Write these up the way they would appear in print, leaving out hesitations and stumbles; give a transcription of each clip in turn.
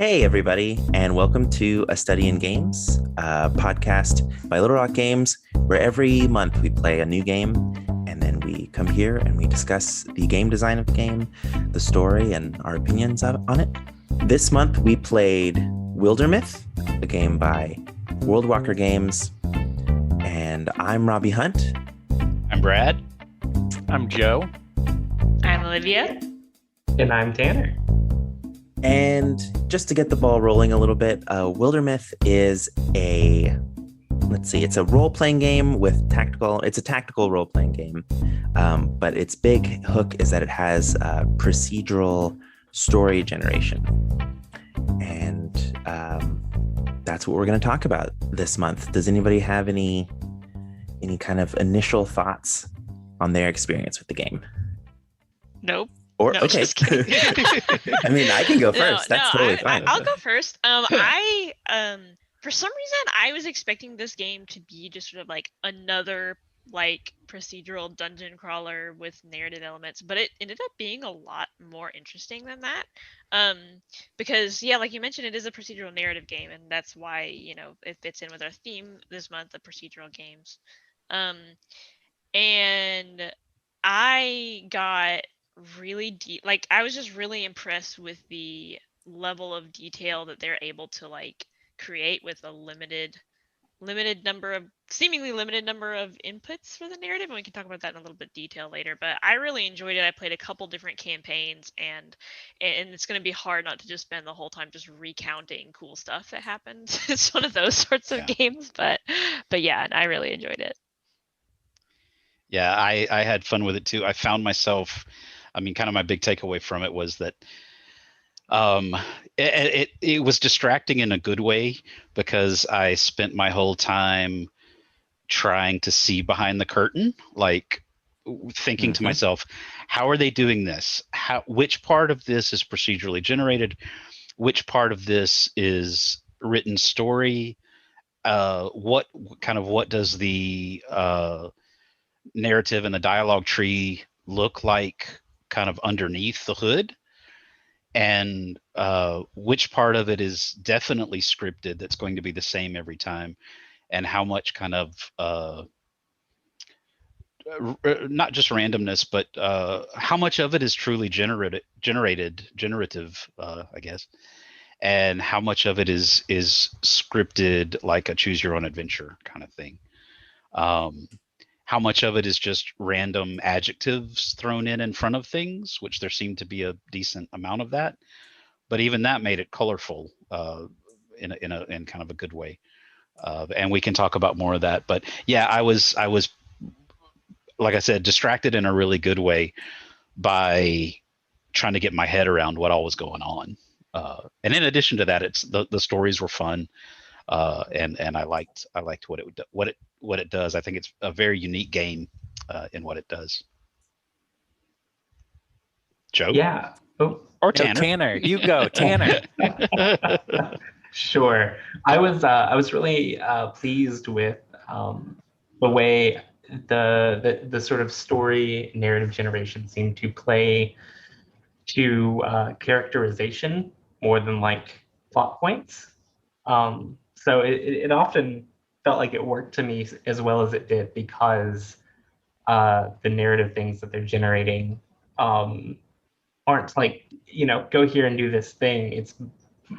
Hey, everybody, and welcome to A Study in Games, a podcast by Little Rock Games, where every month we play a new game, and then we come here and we discuss the game design of the game, the story, and our opinions on it. This month we played Wildermyth, a game by World Walker Games, and I'm Robbie Hunt. I'm Brad. I'm Joe. I'm Olivia. And I'm Tanner. And just to get the ball rolling a little bit, Wildermyth is it's a role-playing game with it's a tactical role-playing game. But its big hook is that it has procedural story generation. And that's what we're going to talk about this month. Does anybody have any kind of initial thoughts on their experience with the game? Nope. Or no, okay. Just kidding. I mean, I can go first. That's totally fine. I'll go first. I for some reason I was expecting this game to be just sort of like another like procedural dungeon crawler with narrative elements, but it ended up being a lot more interesting than that. Because yeah, like you mentioned, it is a procedural narrative game, and that's why, you know, it fits in with our theme this month of procedural games. And I got really deep, like I was just really impressed with the level of detail that they're able to like create with a seemingly limited number of inputs for the narrative, and we can talk about that in a little bit detail later. But I really enjoyed it. I played a couple different campaigns, and it's going to be hard not to just spend the whole time just recounting cool stuff that happened. It's one of those sorts of games, but yeah, I really enjoyed it. Yeah, I had fun with it too. I found myself, I mean, kind of my big takeaway from it was that it was distracting in a good way, because I spent my whole time trying to see behind the curtain, like thinking to myself, how are they doing this? Which part of this is procedurally generated? Which part of this is written story? What does the narrative and the dialogue tree look like kind of underneath the hood, and which part of it is definitely scripted that's going to be the same every time, and how much kind of not just randomness, but how much of it is truly generative, I guess, and how much of it is scripted, like a choose your own adventure kind of thing. How much of it is just random adjectives thrown in front of things, which there seemed to be a decent amount of that, but even that made it colorful in kind of a good way. And we can talk about more of that. But yeah, I was like I said, distracted in a really good way by trying to get my head around what all was going on. And in addition to that, the stories were fun. And I liked what it does. I think it's a very unique game in what it does. Joe? Yeah. Oh. Or Tanner. No, Tanner, you go, Tanner. Sure. I was really pleased with the way the sort of story narrative generation seemed to play to characterization more than like plot points. So it often felt like it worked to me as well as it did, because the narrative things that they're generating aren't like, you know, go here and do this thing. It's,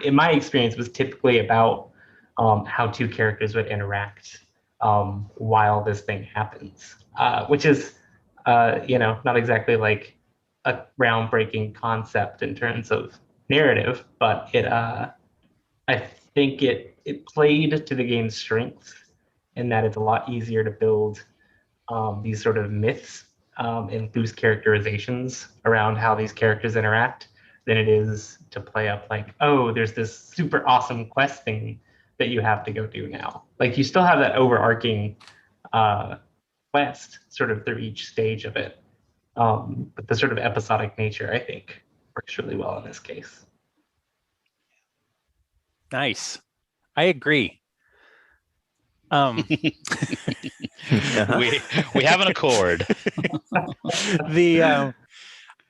in my experience, was typically about how two characters would interact while this thing happens, which is, not exactly like a groundbreaking concept in terms of narrative, but I think it played to the game's strengths, in that it's a lot easier to build these sort of myths and loose characterizations around how these characters interact than it is to play up like, oh, there's this super awesome quest thing that you have to go do now. Like, you still have that overarching quest sort of through each stage of it. But the sort of episodic nature, I think, works really well in this case. Nice. I agree. We have an accord.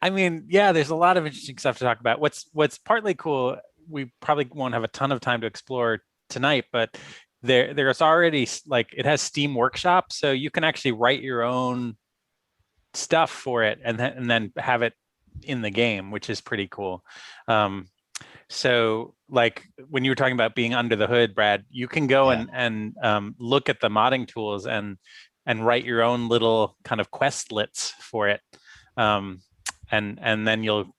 I mean, yeah, there's a lot of interesting stuff to talk about. What's partly cool we probably won't have a ton of time to explore tonight, but there's already like it has Steam Workshop, so you can actually write your own stuff for it and then have it in the game, which is pretty cool. So like when you were talking about being under the hood, Brad, you can go and look at the modding tools and write your own little kind of questlets for it. And then you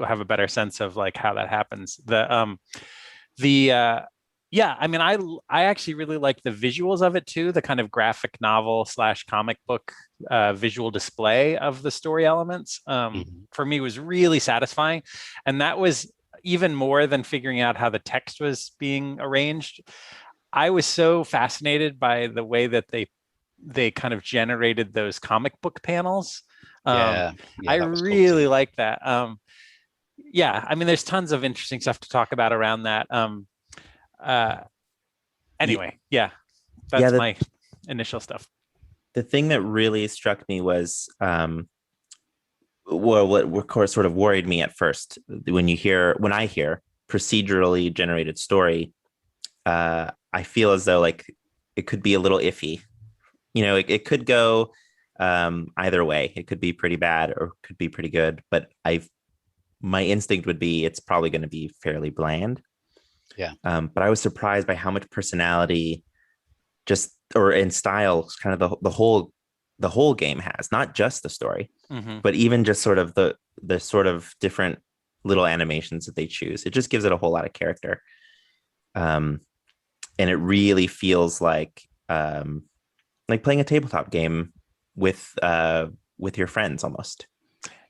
have a better sense of like how that happens. Yeah, I mean, I actually really like the visuals of it too, the kind of graphic novel / comic book visual display of the story elements. For me was really satisfying. And that was even more than figuring out how the text was being arranged. I was so fascinated by the way that they kind of generated those comic book panels. I really cool like that. Yeah, I mean, there's tons of interesting stuff to talk about around that. Anyway, that's my initial stuff. The thing that really struck me was, what sort of worried me at first when I hear procedurally generated story, I feel as though like it could be a little iffy. It could go either way. It could be pretty bad or could be pretty good, but my instinct would be it's probably going to be fairly bland. Yeah. But I was surprised by how much personality in style kind of the whole game has, not just the story, but even just sort of the sort of different little animations that they choose. It just gives it a whole lot of character. And it really feels like playing a tabletop game with your friends almost.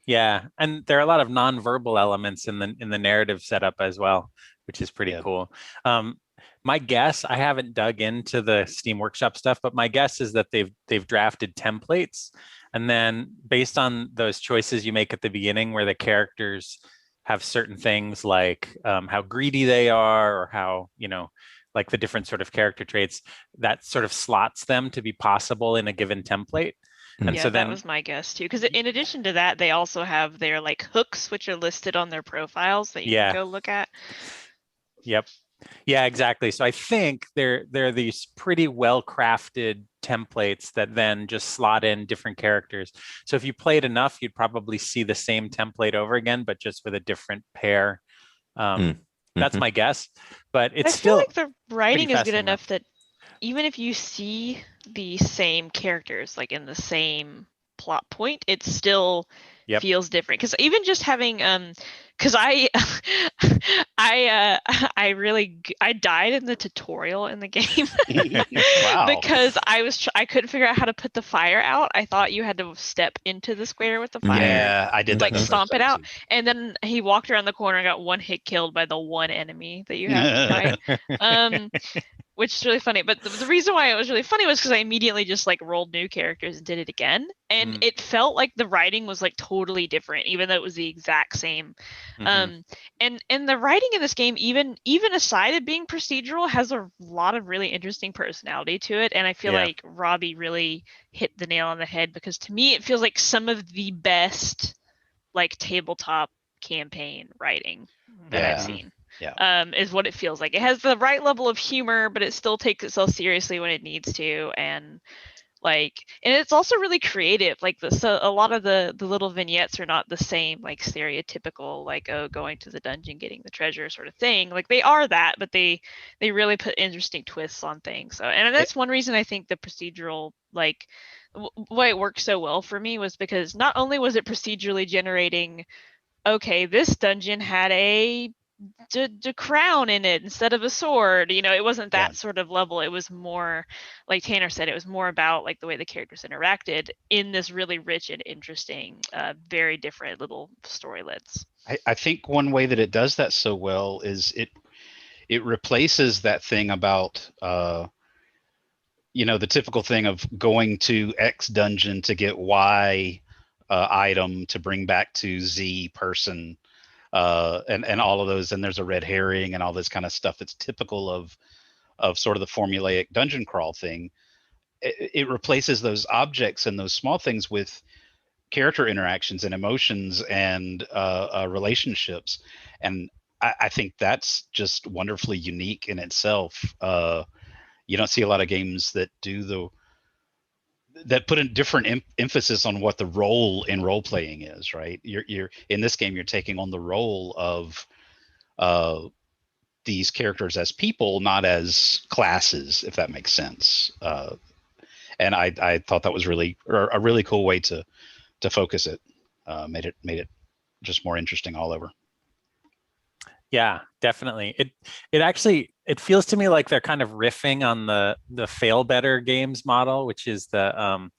Yeah, and there are a lot of nonverbal elements in the narrative setup as well, which is pretty cool. My guess, I haven't dug into the Steam Workshop stuff, but my guess is that they've drafted templates, and then based on those choices you make at the beginning, where the characters have certain things like how greedy they are, or how like the different sort of character traits, that sort of slots them to be possible in a given template. And so that was my guess too. Because in addition to that, they also have their like hooks, which are listed on their profiles that you can go look at. Yep. Yeah, exactly. So I think they're these pretty well-crafted templates that then just slot in different characters. So if you played enough, you'd probably see the same template over again, but just with a different pair. That's my guess. But it's still like the writing is good enough that even if you see the same characters like in the same plot point, it still feels different. Because even just having because I died in the tutorial in the game. Wow. Because I couldn't figure out how to put the fire out. I thought you had to step into the square with the fire. Yeah, I did that. Like stomp it out. And then he walked around the corner and got one hit killed by the one enemy that you have to fight. Which is really funny. But the reason why it was really funny was because I immediately just like rolled new characters and did it again. And it felt like the writing was like totally different, even though it was the exact same. And the writing in this game, even aside of being procedural, has a lot of really interesting personality to it. And I feel like Robbie really hit the nail on the head, because to me, it feels like some of the best like tabletop campaign writing that I've seen. Is what it feels like. It has the right level of humor, but it still takes itself seriously when it needs to, and it's also really creative. Like so a lot of the little vignettes are not the same like stereotypical like going to the dungeon getting the treasure sort of thing. Like they are that, but they really put interesting twists on things. So and that's one reason I think the procedural like why it worked so well for me was because not only was it procedurally generating, okay, this dungeon had a crown in it instead of a sword. It wasn't that sort of level. It was more, like Tanner said, it was more about like the way the characters interacted in this really rich and interesting, very different little storylets. I think one way that it does that so well is it replaces that thing about the typical thing of going to X dungeon to get Y item to bring back to Z person. And all of those, and there's a red herring and all this kind of stuff that's typical of sort of the formulaic dungeon crawl thing. It replaces those objects and those small things with character interactions and emotions and relationships. And I think that's just wonderfully unique in itself. You don't see a lot of games that do that put a different emphasis on what the role in role playing is, right? You're in this game, you're taking on the role of these characters as people, not as classes, if that makes sense. And I thought that was really a really cool way to focus it. Made it just more interesting all over. Yeah, definitely. It feels to me like they're kind of riffing on the Fail Better Games model, which is the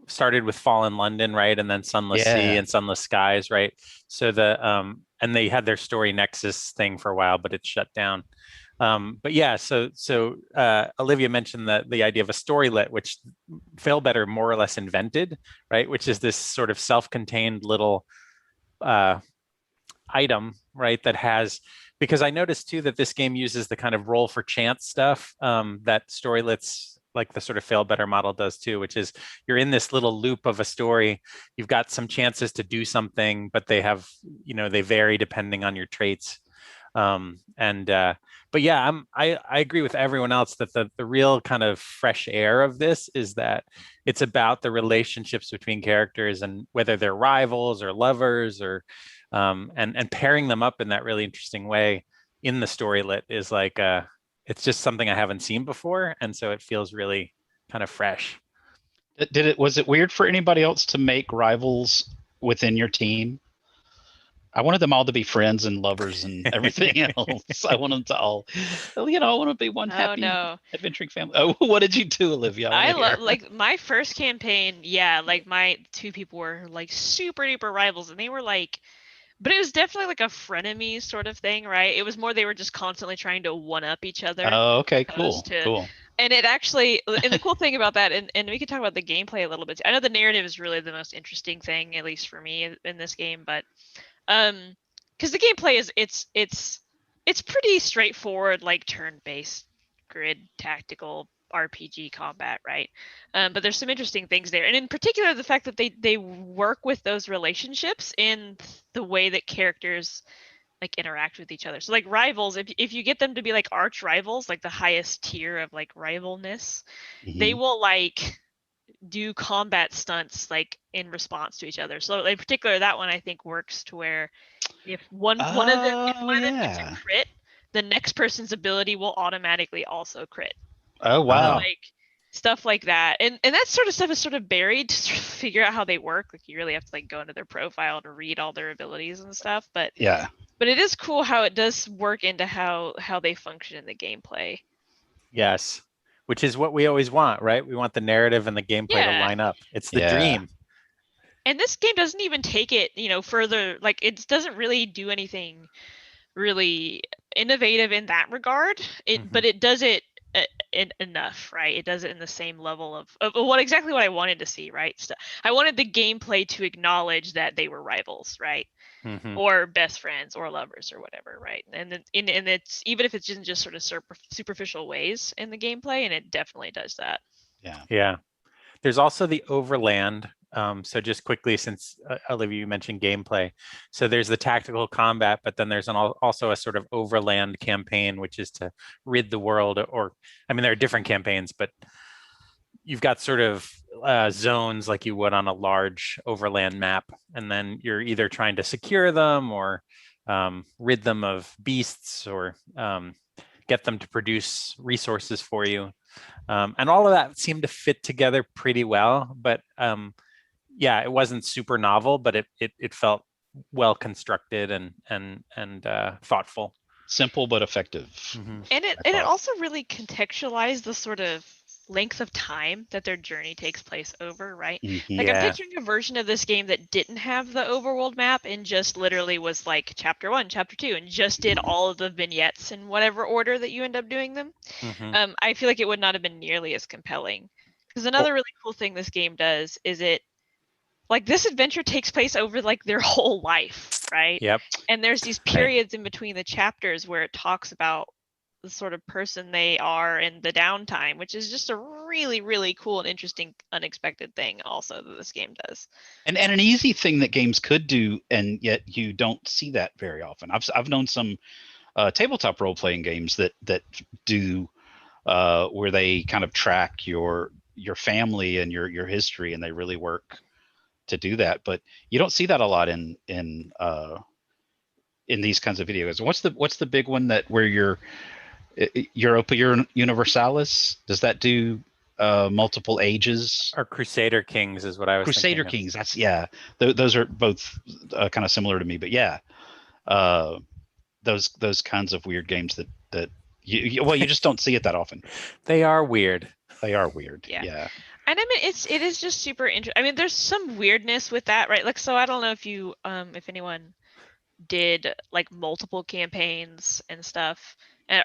started with Fallen London, right? And then Sunless Sea and Sunless Skies, right? So and they had their Story Nexus thing for a while, but it shut down. But yeah, so Olivia mentioned the idea of a storylet, which Fail Better more or less invented, right? Which is this sort of self-contained little item, right? That has, because I noticed too that this game uses the kind of roll for chance stuff that storylets like the sort of Fail Better model does too, which is you're in this little loop of a story. You've got some chances to do something, but they have, they vary depending on your traits. But yeah, I agree with everyone else that the real kind of fresh air of this is that it's about the relationships between characters and whether they're rivals or lovers or and pairing them up in that really interesting way in the storylet is like it's just something I haven't seen before, and so it feels really kind of fresh. Was it weird for anybody else to make rivals within your team? I wanted them all to be friends and lovers and everything else. I want them to all, I want to be one happy adventuring family. Oh, what did you do, Olivia? I love, like, my first campaign. Yeah, like my two people were like super duper rivals, and they were like, but it was definitely like a frenemy sort of thing, right? It was more they were just constantly trying to one up each other. Oh, okay, cool. And it actually, and the cool thing about that, and we can talk about the gameplay a little bit. I know the narrative is really the most interesting thing, at least for me in this game, but because the gameplay is it's pretty straightforward, like turn-based grid tactical RPG combat, right? But there's some interesting things there, and in particular the fact that they work with those relationships in the way that characters like interact with each other. So like rivals, if you get them to be like arch rivals, like the highest tier of like rivalness, they will like do combat stunts like in response to each other. So in particular, that one I think works to where if one of them gets a crit, the next person's ability will automatically also crit. Oh wow! Like stuff like that, and that sort of stuff is sort of buried to sort of figure out how they work. Like you really have to like go into their profile to read all their abilities and stuff. But it is cool how it does work into how they function in the gameplay. Yes. Which is what we always want, right? We want the narrative and the gameplay to line up. It's the dream. And this game doesn't even take it, further. Like it doesn't really do anything really innovative in that regard. But it does it enough, right? It does it in the same level of what I wanted to see, right? So I wanted the gameplay to acknowledge that they were rivals, right? Or best friends or lovers or whatever, right? And it's even if it's in just sort of superficial ways in the gameplay, and it definitely does that. Yeah. There's also the overland. So just quickly, since Olivia, you mentioned gameplay, so there's the tactical combat, but then there's also a sort of overland campaign, which is to rid the world. Or I mean, there are different campaigns, but you've got sort of zones like you would on a large overland map, and then you're either trying to secure them or rid them of beasts or get them to produce resources for you. And all of that seemed to fit together pretty well, but it wasn't super novel, but it felt well constructed and thoughtful. Simple but effective. And it also really contextualized the sort of length of time that their journey takes place over, right? Like I'm picturing a version of this game that didn't have the overworld map and just literally was like chapter 1, chapter 2, and just did all of the vignettes in whatever order that you end up doing them. I feel like it would not have been nearly as compelling. Because another really cool thing this game does is like this adventure takes place over like their whole life, right? Yep. And there's these periods in between the chapters where it talks about the sort of person they are in the downtime, which is just a really, really cool and interesting, unexpected thing also that this game does. And an easy thing that games could do, and yet you don't see that very often. I've known some tabletop role playing games that do where they kind of track your family and your history, and they really work to do that. But you don't see that a lot in these kinds of video games. What's the big one that where you're Europa Universalis? Does that do multiple ages? Or Crusader Kings is what I was Crusader thinking Kings. That's those are both kind of similar to me, but those kinds of weird games that you just don't see it that often. They are weird. They are weird. Yeah. Yeah. And I mean, it is just super interesting. I mean, there's some weirdness with that, right? Like, so I don't know if you, if anyone did like multiple campaigns and stuff,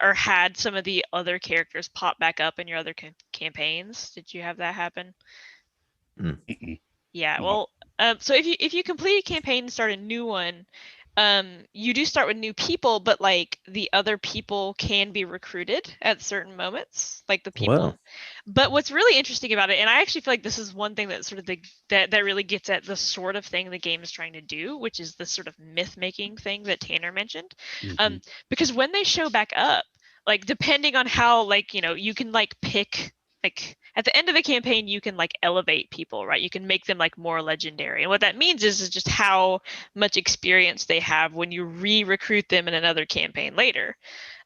or had some of the other characters pop back up in your other campaigns. Did you have that happen? Mm-mm. Yeah. No. Well, so if you complete a campaign and start a new one, you do start with new people, but like the other people can be recruited at certain moments, like the people. Whoa. But what's really interesting about it, and I actually feel like this is one thing that sort of that really gets at the sort of thing the game is trying to do, which is this sort of myth making thing that Tanner mentioned. Mhm. Because when they show back up, like depending on how, like, you know, you can like pick, like at the end of a campaign you can like elevate people, right? You can make them like more legendary, and what that means is just how much experience they have when you re-recruit them in another campaign later.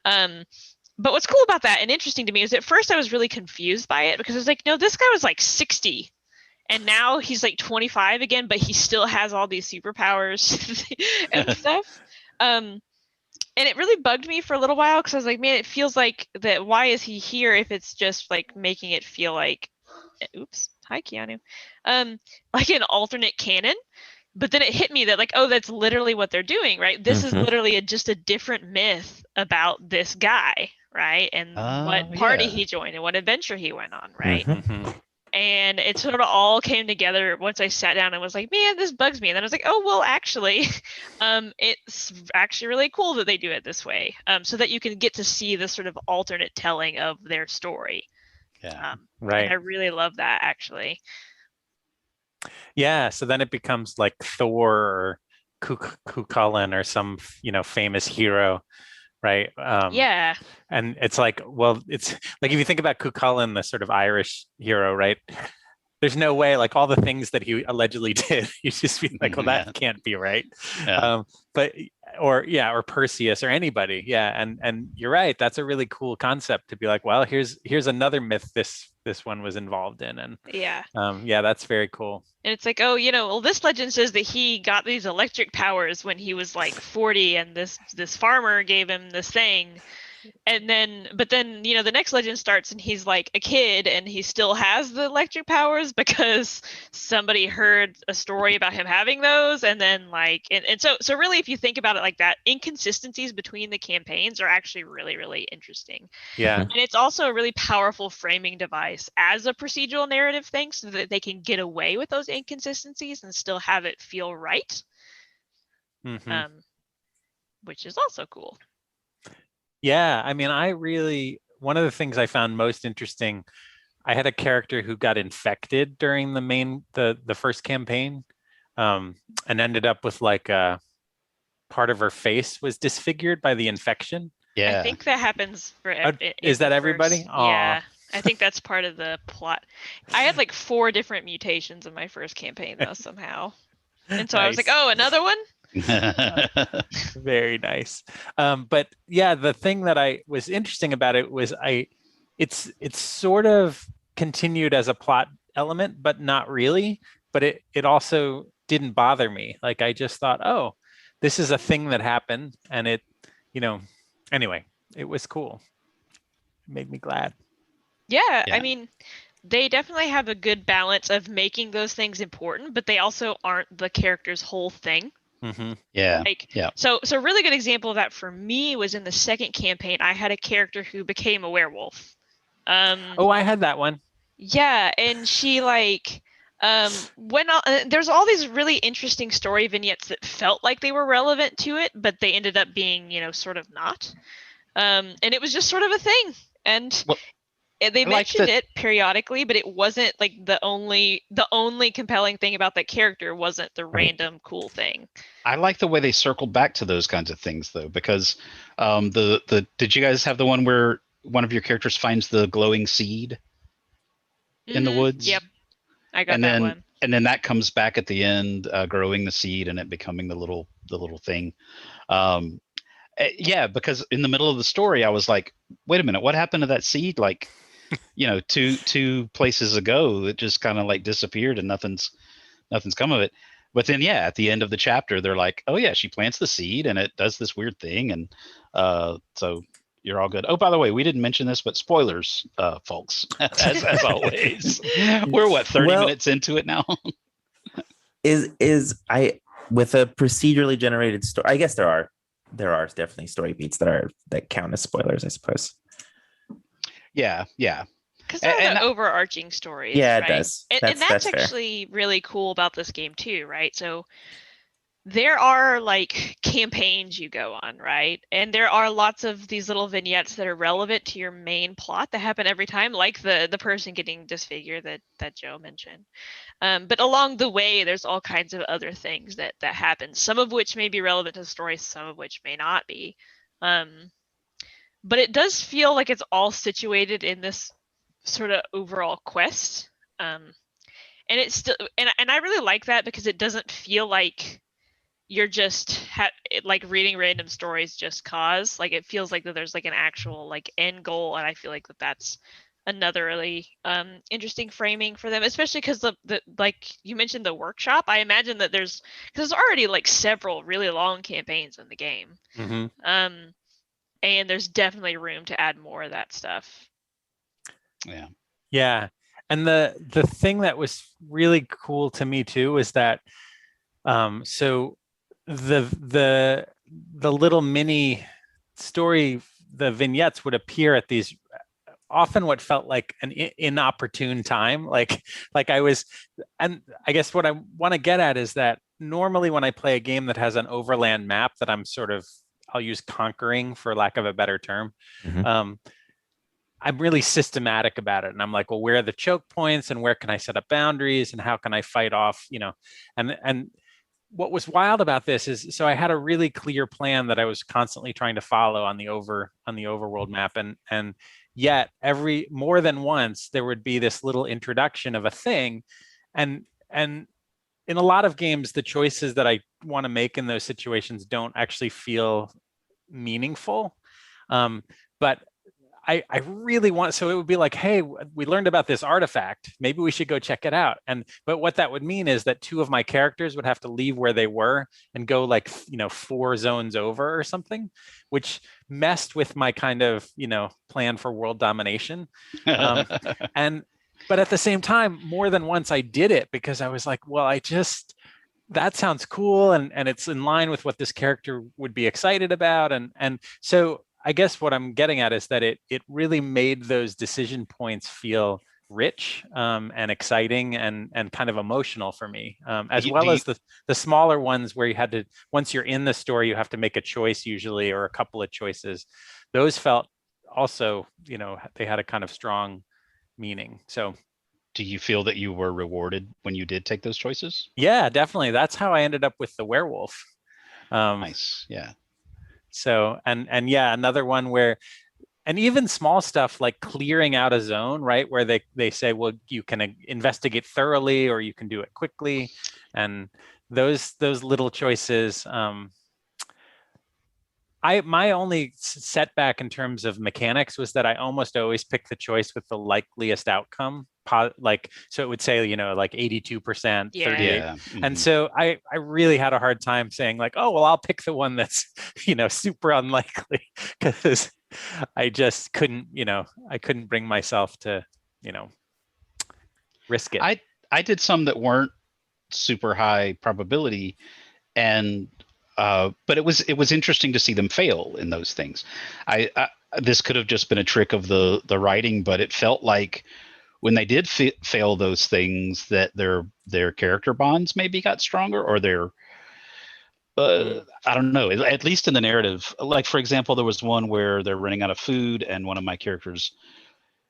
But what's cool about that and interesting to me is at first I was really confused by it, because I was like, no, this guy was like 60 and now he's like 25 again, but he still has all these superpowers and stuff. And it really bugged me for a little while, because I was like, man, it feels like that. Why is he here if it's just like making it feel like, oops, hi Keanu, like an alternate canon? But then it hit me that like, oh, that's literally what they're doing, right? This is literally just a different myth about this guy, right? And what party he joined and what adventure he went on, right? Mhm. And it sort of all came together once I sat down and was like, man, this bugs me. And then I was like, oh, well, actually, it's actually really cool that they do it this way, so that you can get to see the sort of alternate telling of their story. Yeah. Right. And I really love that, actually. Yeah. So then it becomes like Thor or Cuchulainn or some, you know, famous hero, right? Yeah. And it's like, well, it's like if you think about Cuchulainn, the sort of Irish hero, right? There's no way, like all the things that he allegedly did, you just be like, well, that can't be right. Yeah. Or Perseus or anybody. Yeah. And you're right. That's a really cool concept to be like, well, here's another myth this one was involved in. And Yeah. That's very cool. And it's like, oh, you know, well, this legend says that he got these electric powers when he was like 40, and this farmer gave him this thing. And then, but then, you know, the next legend starts and he's like a kid and he still has the electric powers because somebody heard a story about him having those. And then like, and so really, if you think about it like that, inconsistencies between the campaigns are actually really, really interesting. Yeah. And it's also a really powerful framing device as a procedural narrative thing, so that they can get away with those inconsistencies and still have it feel right. Mm-hmm. Which is also cool. Yeah, I mean, one of the things I found most interesting, I had a character who got infected during the first campaign, and ended up with like a part of her face was disfigured by the infection. Yeah. I think that happens for is that everybody? Yeah, I think that's part of the plot. I had like 4 different mutations in my first campaign though, somehow. And so I was like, oh, another one? Very nice. But yeah, the thing that I was interesting about it was it's sort of continued as a plot element, but not really. But it also didn't bother me. Like I just thought, oh, this is a thing that happened, and it, you know, anyway, it was cool. It made me glad. Yeah, I mean, they definitely have a good balance of making those things important, but they also aren't the character's whole thing. Mm-hmm. Yeah. So a really good example of that for me was in the second campaign. I had a character who became a werewolf. I had that one. Yeah, and she like went on. There's all these really interesting story vignettes that felt like they were relevant to it, but they ended up being, you know, sort of not. And it was just sort of a thing. And Well, they I like mentioned that- it periodically, but it wasn't like the only compelling thing about that character wasn't the Right. random cool thing. I like the way they circled back to those kinds of things though, because did you guys have the one where one of your characters finds the glowing seed in the woods? Yep, I got and that then one. and then that comes back at the end, growing the seed and it becoming the little thing. Yeah, because in the middle of the story, I was like, wait a minute, what happened to that seed? Like, two places ago, it just kind of like disappeared and nothing's come of it. But then, yeah, at the end of the chapter, they're like, oh yeah, she plants the seed and it does this weird thing, and so you're all good. Oh, by the way, we didn't mention this, but spoilers, folks, as always. We're what, 30 minutes into it now? Is I with a procedurally generated story? I guess there are definitely story beats that count as spoilers, I suppose. Yeah. Because they're And the overarching stories. Yeah, it right? does. And that's fair. actually really cool about this game too, right? So there are like campaigns you go on, right? And there are lots of these little vignettes that are relevant to your main plot that happen every time, like the person getting disfigured that Joe mentioned. But along the way, there's all kinds of other things that happen, some of which may be relevant to the story, some of which may not be. But it does feel like it's all situated in this sort of overall quest. And it's still, and I really like that because it doesn't feel like you're just like reading random stories just cause. Like it feels like that there's like an actual like end goal, and I feel like that's another really interesting framing for them, especially because the like you mentioned the workshop. I imagine that there's already like several really long campaigns in the game. And there's definitely room to add more of that stuff. Yeah. And the thing that was really cool to me too is that so the little mini story, the vignettes would appear at these often what felt like an inopportune time. Like I was, and I guess what I want to get at is that normally when I play a game that has an overland map that I'm sort of, I'll use conquering for lack of a better term. I'm really systematic about it. And I'm like, well, where are the choke points and where can I set up boundaries and how can I fight off, and what was wild about this is, so I had a really clear plan that I was constantly trying to follow on the overworld map. And yet more than once, there would be this little introduction of a thing. And in a lot of games, the choices that I want to make in those situations don't actually feel meaningful. But I really want, so it would be like, hey, we learned about this artifact. Maybe we should go check it out. But what that would mean is that two of my characters would have to leave where they were and go like, 4 zones over or something, which messed with my kind of, plan for world domination. But at the same time, more than once I did it because I was like, well, that sounds cool. And it's in line with what this character would be excited about. And so I guess what I'm getting at is that it really made those decision points feel rich and exciting and kind of emotional for me, as well as the smaller ones where you had to, once you're in the story, you have to make a choice usually, or a couple of choices. Those felt also, they had a kind of strong meaning. So do you feel that you were rewarded when you did take those choices? Yeah, definitely. That's how I ended up with the werewolf. Nice. Yeah. So, and yeah, another one where, and even small stuff like clearing out a zone, right? Where they say, well, you can investigate thoroughly or you can do it quickly. And those little choices, my only setback in terms of mechanics was that I almost always pick the choice with the likeliest outcome. Like, so it would say, like 82%, 38. Yeah. And so I really had a hard time saying like, oh, well, I'll pick the one that's, super unlikely, because I just couldn't, I couldn't bring myself to, risk it. I did some that weren't super high probability, and but it was interesting to see them fail in those things. This could have just been a trick of the writing, but it felt like when they did fail those things, that their character bonds maybe got stronger, or I don't know, at least in the narrative. Like, for example, there was one where they're running out of food and one of my characters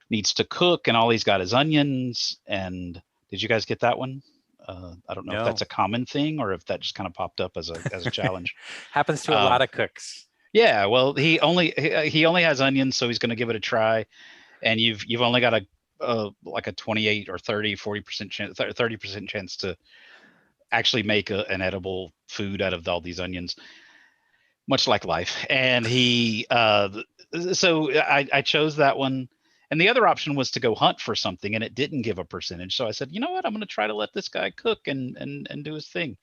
needs to cook and all he's got is onions. And did you guys get that one? I don't know if that's a common thing or if that just kind of popped up as a challenge. Happens to a lot of cooks. Yeah, well, he only has onions, so he's going to give it a try. And you've only got like a 28 or 40% chance, 30% chance to actually make an edible food out of all these onions, much like life. And so I chose that one. And the other option was to go hunt for something, and it didn't give a percentage. So I said, you know what? I'm going to try to let this guy cook and do his thing.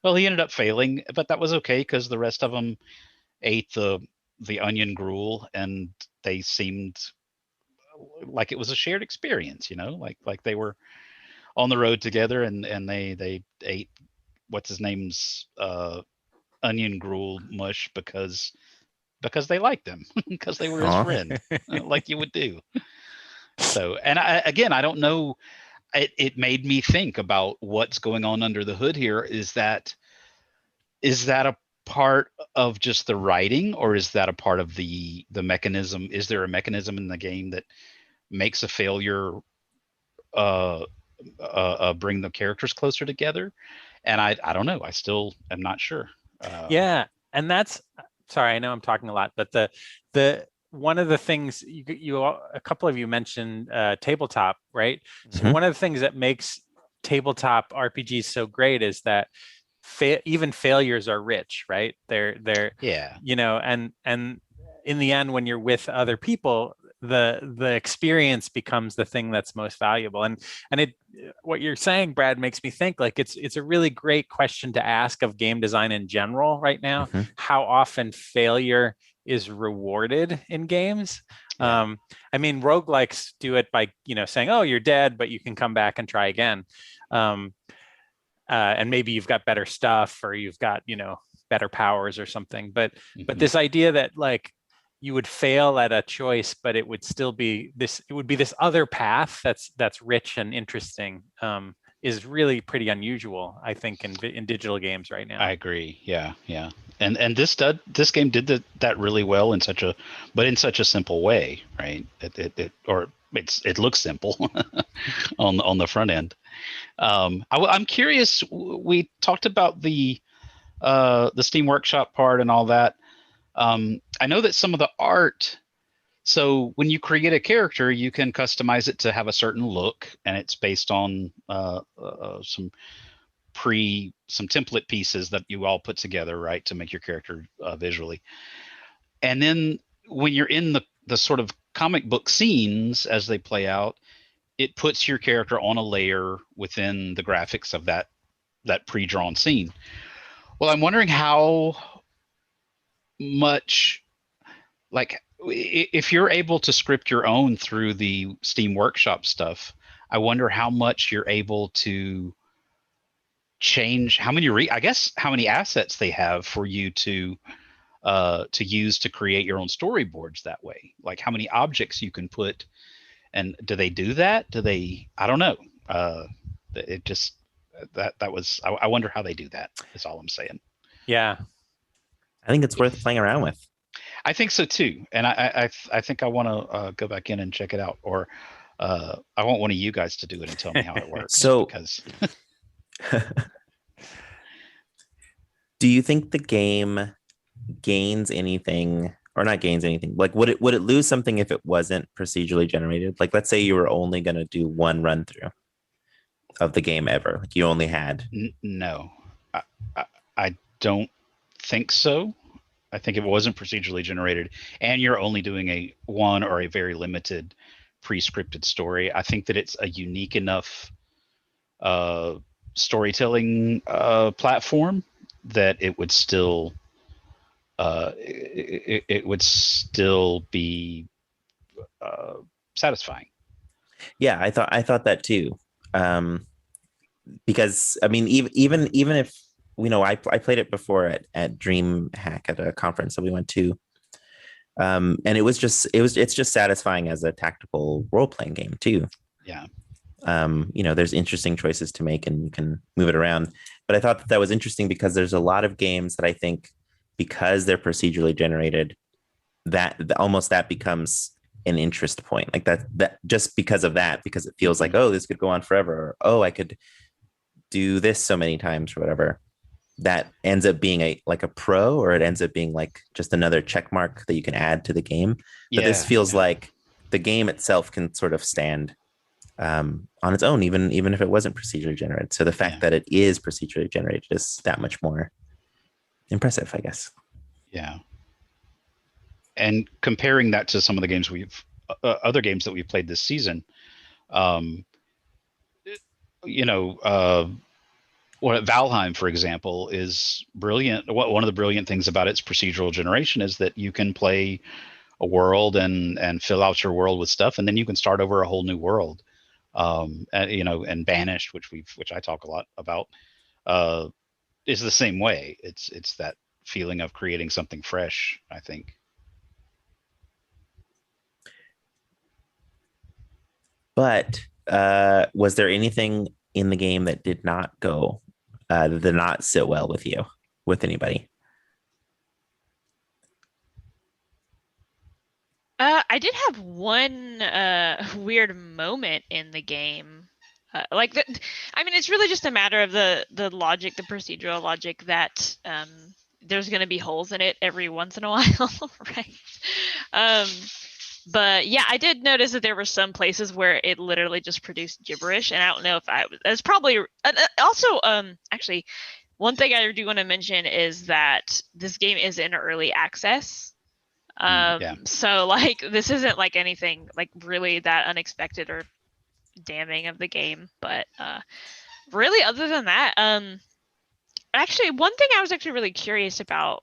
Well, he ended up failing, but that was okay because the rest of them ate the onion gruel, and they seemed like it was a shared experience, like they were on the road together, and they ate what's his name's onion gruel mush because they liked him because they were his friend, like you would do. So, and I don't know. It made me think about what's going on under the hood here. Is that a part of just the writing, or is that a part of the mechanism? Is there a mechanism in the game that makes a failure bring the characters closer together? And I don't know. I still am not sure. Yeah, and that's, sorry, I know I'm talking a lot, but the one of the things you a couple of you mentioned tabletop, right? So one of the things that makes tabletop RPGs so great is that even failures are rich, right? They're and in the end, when you're with other people, the experience becomes the thing that's most valuable. And what you're saying, Brad, makes me think like it's a really great question to ask of game design in general right now. How often failure is rewarded in games? I mean, roguelikes do it by saying, oh, you're dead, but you can come back and try again. And maybe you've got better stuff, or you've got better powers or something. But this idea that like you would fail at a choice, but it would still be this. It would be this other path that's rich and interesting. Is really pretty unusual, I think, in digital games right now. I agree. Yeah. And this game did that really well in such a simple way, right? It looks simple on the front end. I'm curious. We talked about the Steam Workshop part and all that. I know that some of the art. So when you create a character, you can customize it to have a certain look, and it's based on some template pieces that you all put together, right, to make your character visually. And then when you're in the sort of comic book scenes as they play out, it puts your character on a layer within the graphics of that pre-drawn scene. Well, I'm wondering how much, like, if you're able to script your own through the Steam Workshop stuff, I wonder how much you're able to change how many assets they have for you to use to create your own storyboards that way. Like how many objects you can put, and do they do that? I don't know. It just that was I wonder how they do that. Is all I'm saying. Yeah, I think it's worth playing around with. I think so too, and I think I want to go back in and check it out, or I want one of you guys to do it and tell me how it works. So, because do you think the game gains anything, or not gains anything? Like, would it lose something if it wasn't procedurally generated? Like, let's say you were only going to do one run through of the game ever. Like, you only had. No, I don't think so. I think if it wasn't procedurally generated and you're only doing a one or a very limited pre-scripted story, I think that it's a unique enough storytelling platform that it would still be satisfying. Yeah, I thought that too. Because I mean, even if I played it before at DreamHack at a conference that we went to, and it's just satisfying as a tactical role-playing game too. Yeah. There's interesting choices to make and you can move it around. but I thought that was interesting because there's a lot of games that I think, because they're procedurally generated, that almost that becomes an interest point, like that just because of that, because it feels like, oh, this could go on forever, or oh, I could do this so many times or whatever. That ends up being a pro, or it ends up being like just another check mark that you can add to the game. But this feels like the game itself can sort of stand on its own, even if it wasn't procedurally generated. So the fact that it is procedurally generated is that much more impressive, I guess. Yeah. And comparing that to some of the games other games that we've played this season, Valheim, for example, is brilliant. One of the brilliant things about its procedural generation is that you can play a world and fill out your world with stuff, and then you can start over a whole new world. And Banished, which I talk a lot about, is the same way. It's that feeling of creating something fresh, I think. But was there anything in the game that did not did not sit well with anybody? I did have one weird moment in the game. It's really just a matter of the logic, the procedural logic, that there's going to be holes in it every once in a while, right? But yeah, I did notice that there were some places where it literally just produced gibberish, and I don't know if that's probably also actually one thing I do want to mention is that this game is in early access. So like this isn't like anything like really that unexpected or damning of the game, but really other than that, actually one thing I was actually really curious about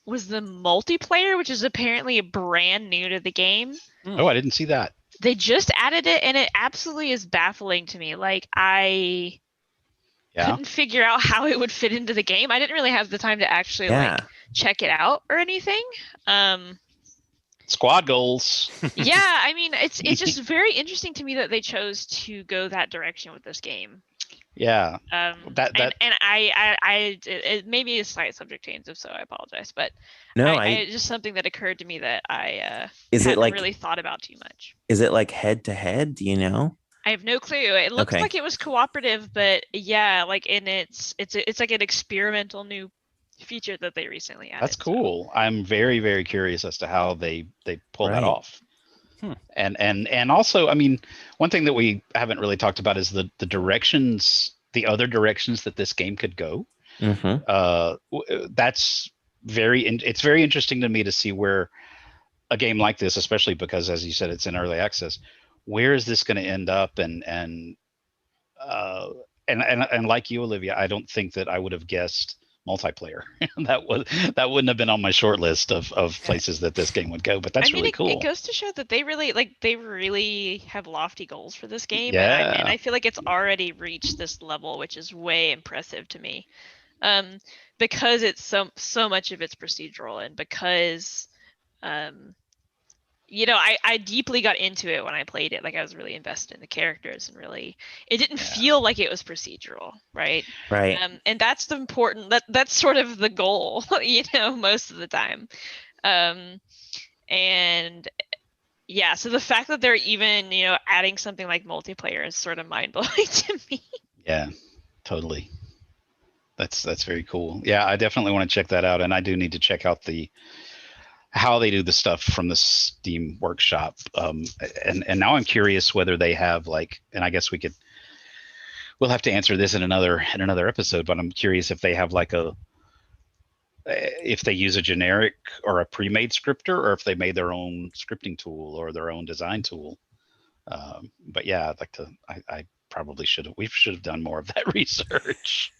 was the multiplayer, which is apparently brand new to the game. Oh, I didn't see that. They just added it, and it absolutely is baffling to me. Like, I couldn't figure out how it would fit into the game. I didn't really have the time to actually like check it out or anything. Squad goals. Yeah, I mean, it's just very interesting to me that they chose to go that direction with this game. Yeah. It may be a slight subject change, if so, I apologize. But no, it's just something that occurred to me that I hadn't really thought about too much. Is it like head to head? Do you know? I have no clue. It looks like it was cooperative, but yeah, like it's like an experimental new feature that they recently added. That's cool. So. I'm very, very curious as to how they pull that off. And also, I mean, one thing that we haven't really talked about is the directions, the other directions that this game could go. That's it's very interesting to me to see where a game like this, especially because, as you said, it's in early access, where is this going to end up? And like you, Olivia, I don't think that I would have guessed multiplayer. that wouldn't have been on my short list of places that this game would go, but that's really cool. It goes to show that they really have lofty goals for this game. Yeah. And I feel like it's already reached this level, which is way impressive to me. Because it's so much of it's procedural, and because I deeply got into it when I played it. Like, I was really invested in the characters, and really, it didn't feel like it was procedural, right? Right. And that's the important. That's sort of the goal, most of the time. And yeah, so the fact that they're even adding something like multiplayer is sort of mind blowing to me. Yeah, totally. That's very cool. Yeah, I definitely want to check that out, and I do need to check out how they do the stuff from the Steam Workshop. And now I'm curious whether they have and I guess we'll have to answer this in another episode, but I'm curious if they have if they use a generic or a pre-made scripter, or if they made their own scripting tool or their own design tool. But yeah, I'd like to, I probably we should have done more of that research.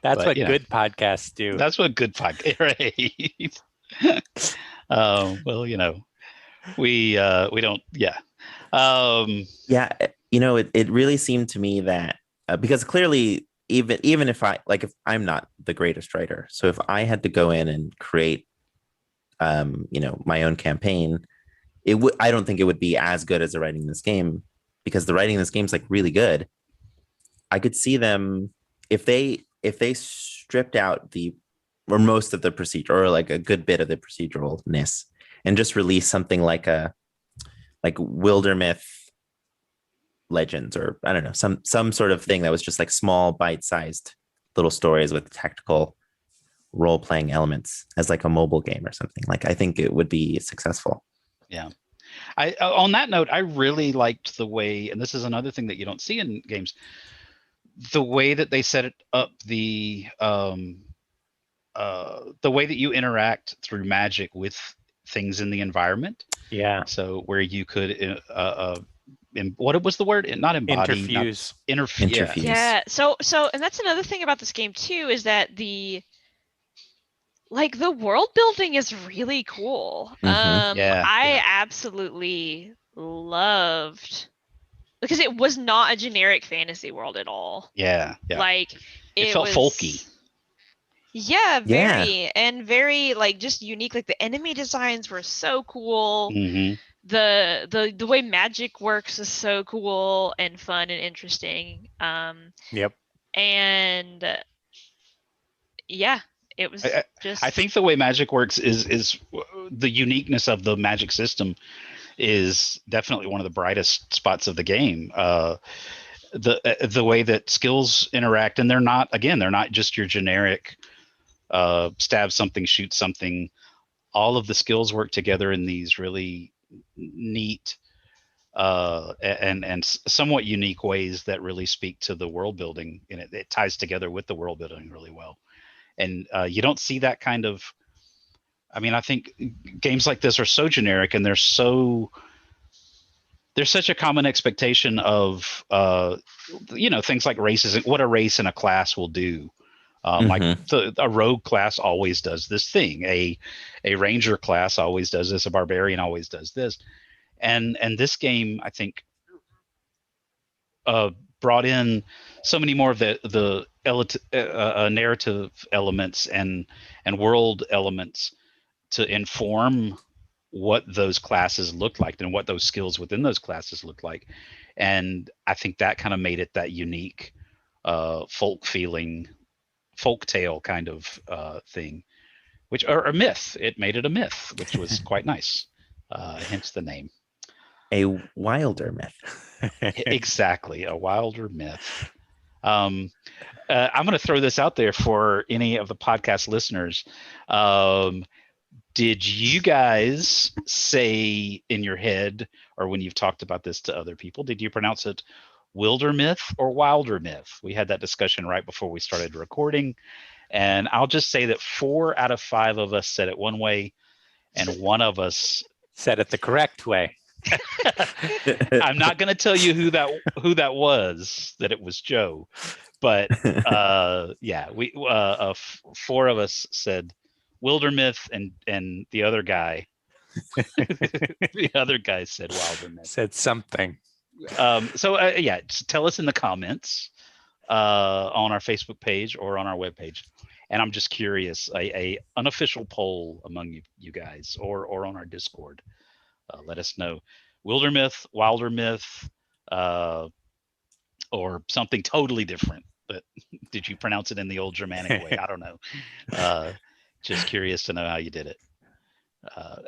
That's what good podcasts do. That's what good podcasts, right? Well, we don't. Yeah. It really seemed to me that because clearly, even if I'm not the greatest writer, so if I had to go in and create, my own campaign, I don't think it would be as good as the writing in this game, because the writing in this game is really good. I could see them if they stripped out or most of the procedure, or like a good bit of the proceduralness, and just release something like Wildermyth Legends, or I don't know, some sort of thing that was just like small bite-sized little stories with tactical role-playing elements as like a mobile game or something, like I think it would be successful. Yeah. On that note, I really liked the way, and this is another thing that you don't see in games, the way that they set it up, the way that you interact through magic with things in the environment. Yeah. So where you could what was the word? Not embody. Interfuse. Interfuse. Yeah. So and that's another thing about this game too, is that the world building is really cool. I absolutely loved, because it was not a generic fantasy world at all. Yeah. Like it felt folky. Yeah, very. And very just unique. Like the enemy designs were so cool. Mm-hmm. The way magic works is so cool and fun and interesting. Yep. And yeah, it was just. I think the way magic works is the uniqueness of the magic system is definitely one of the brightest spots of the game. The way that skills interact, and they're not just your generic stab something, shoot something. All of the skills work together in these really neat and somewhat unique ways that really speak to the world building, and it ties together with the world building really well. And you don't see that kind of. I mean, I think games like this are so generic, and there's such a common expectation of things like races, what a race and a class will do. Like a rogue class always does this thing, a ranger class always does this, a barbarian always does this, and this game, I think, brought in so many more of the narrative elements and world elements to inform what those classes look like and what those skills within those classes look like. And I think that kind of made it that unique folk tale kind of thing, or a myth. It made it a myth, which was quite nice. Hence the name. A wilder myth. Exactly, a wilder myth. I'm going to throw this out there for any of the podcast listeners. Did you guys say in your head, or when you've talked about this to other people, did you pronounce it Wildermyth or Wildermyth? We had that discussion right before we started recording, and I'll just say that 4 out of 5 of us said it one way, and one of us said it the correct way. I'm not going to tell you who that was. That it was Joe, but we 4 of us said Wildermyth, and the other guy said Wildermyth. Said something. Just tell us in the comments on our Facebook page or on our webpage. And I'm just curious, a unofficial poll among you guys, or on our Discord. Let us know. Wildermyth, Wildermyth, or something totally different. But did you pronounce it in the old Germanic way? I don't know. Just curious to know how you did it.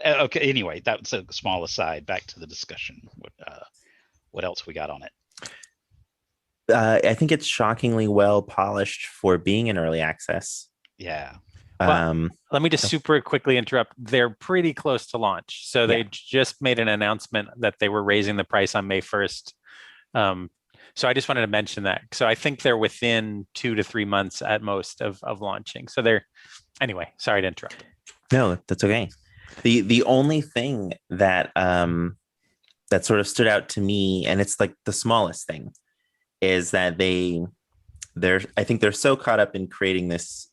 Okay. Anyway, that's a small aside. Back to the discussion. What else we got on it? I think it's shockingly well polished for being in early access. Yeah. Well, let me just super quickly interrupt. They're pretty close to launch. So they just made an announcement that they were raising the price on May 1st. So I just wanted to mention that. So I think they're within 2 to 3 months at most of launching. So anyway, sorry to interrupt. No, that's okay. The only thing that that sort of stood out to me, and it's like the smallest thing, is that I think they're so caught up in creating this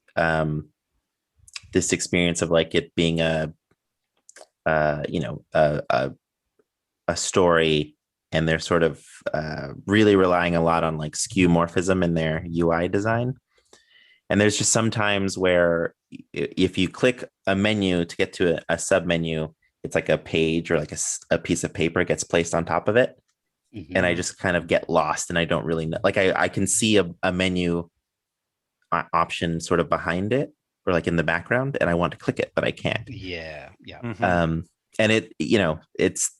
this experience of like it being a story, and they're sort of really relying a lot on like skeuomorphism in their UI design. And there's just some times where if you click a menu to get to a sub menu, it's like a page or like a piece of paper gets placed on top of it. Mm-hmm. And I just kind of get lost, and I don't really know. Like I can see a menu option sort of behind it or like in the background, and I want to click it, but I can't. Yeah. And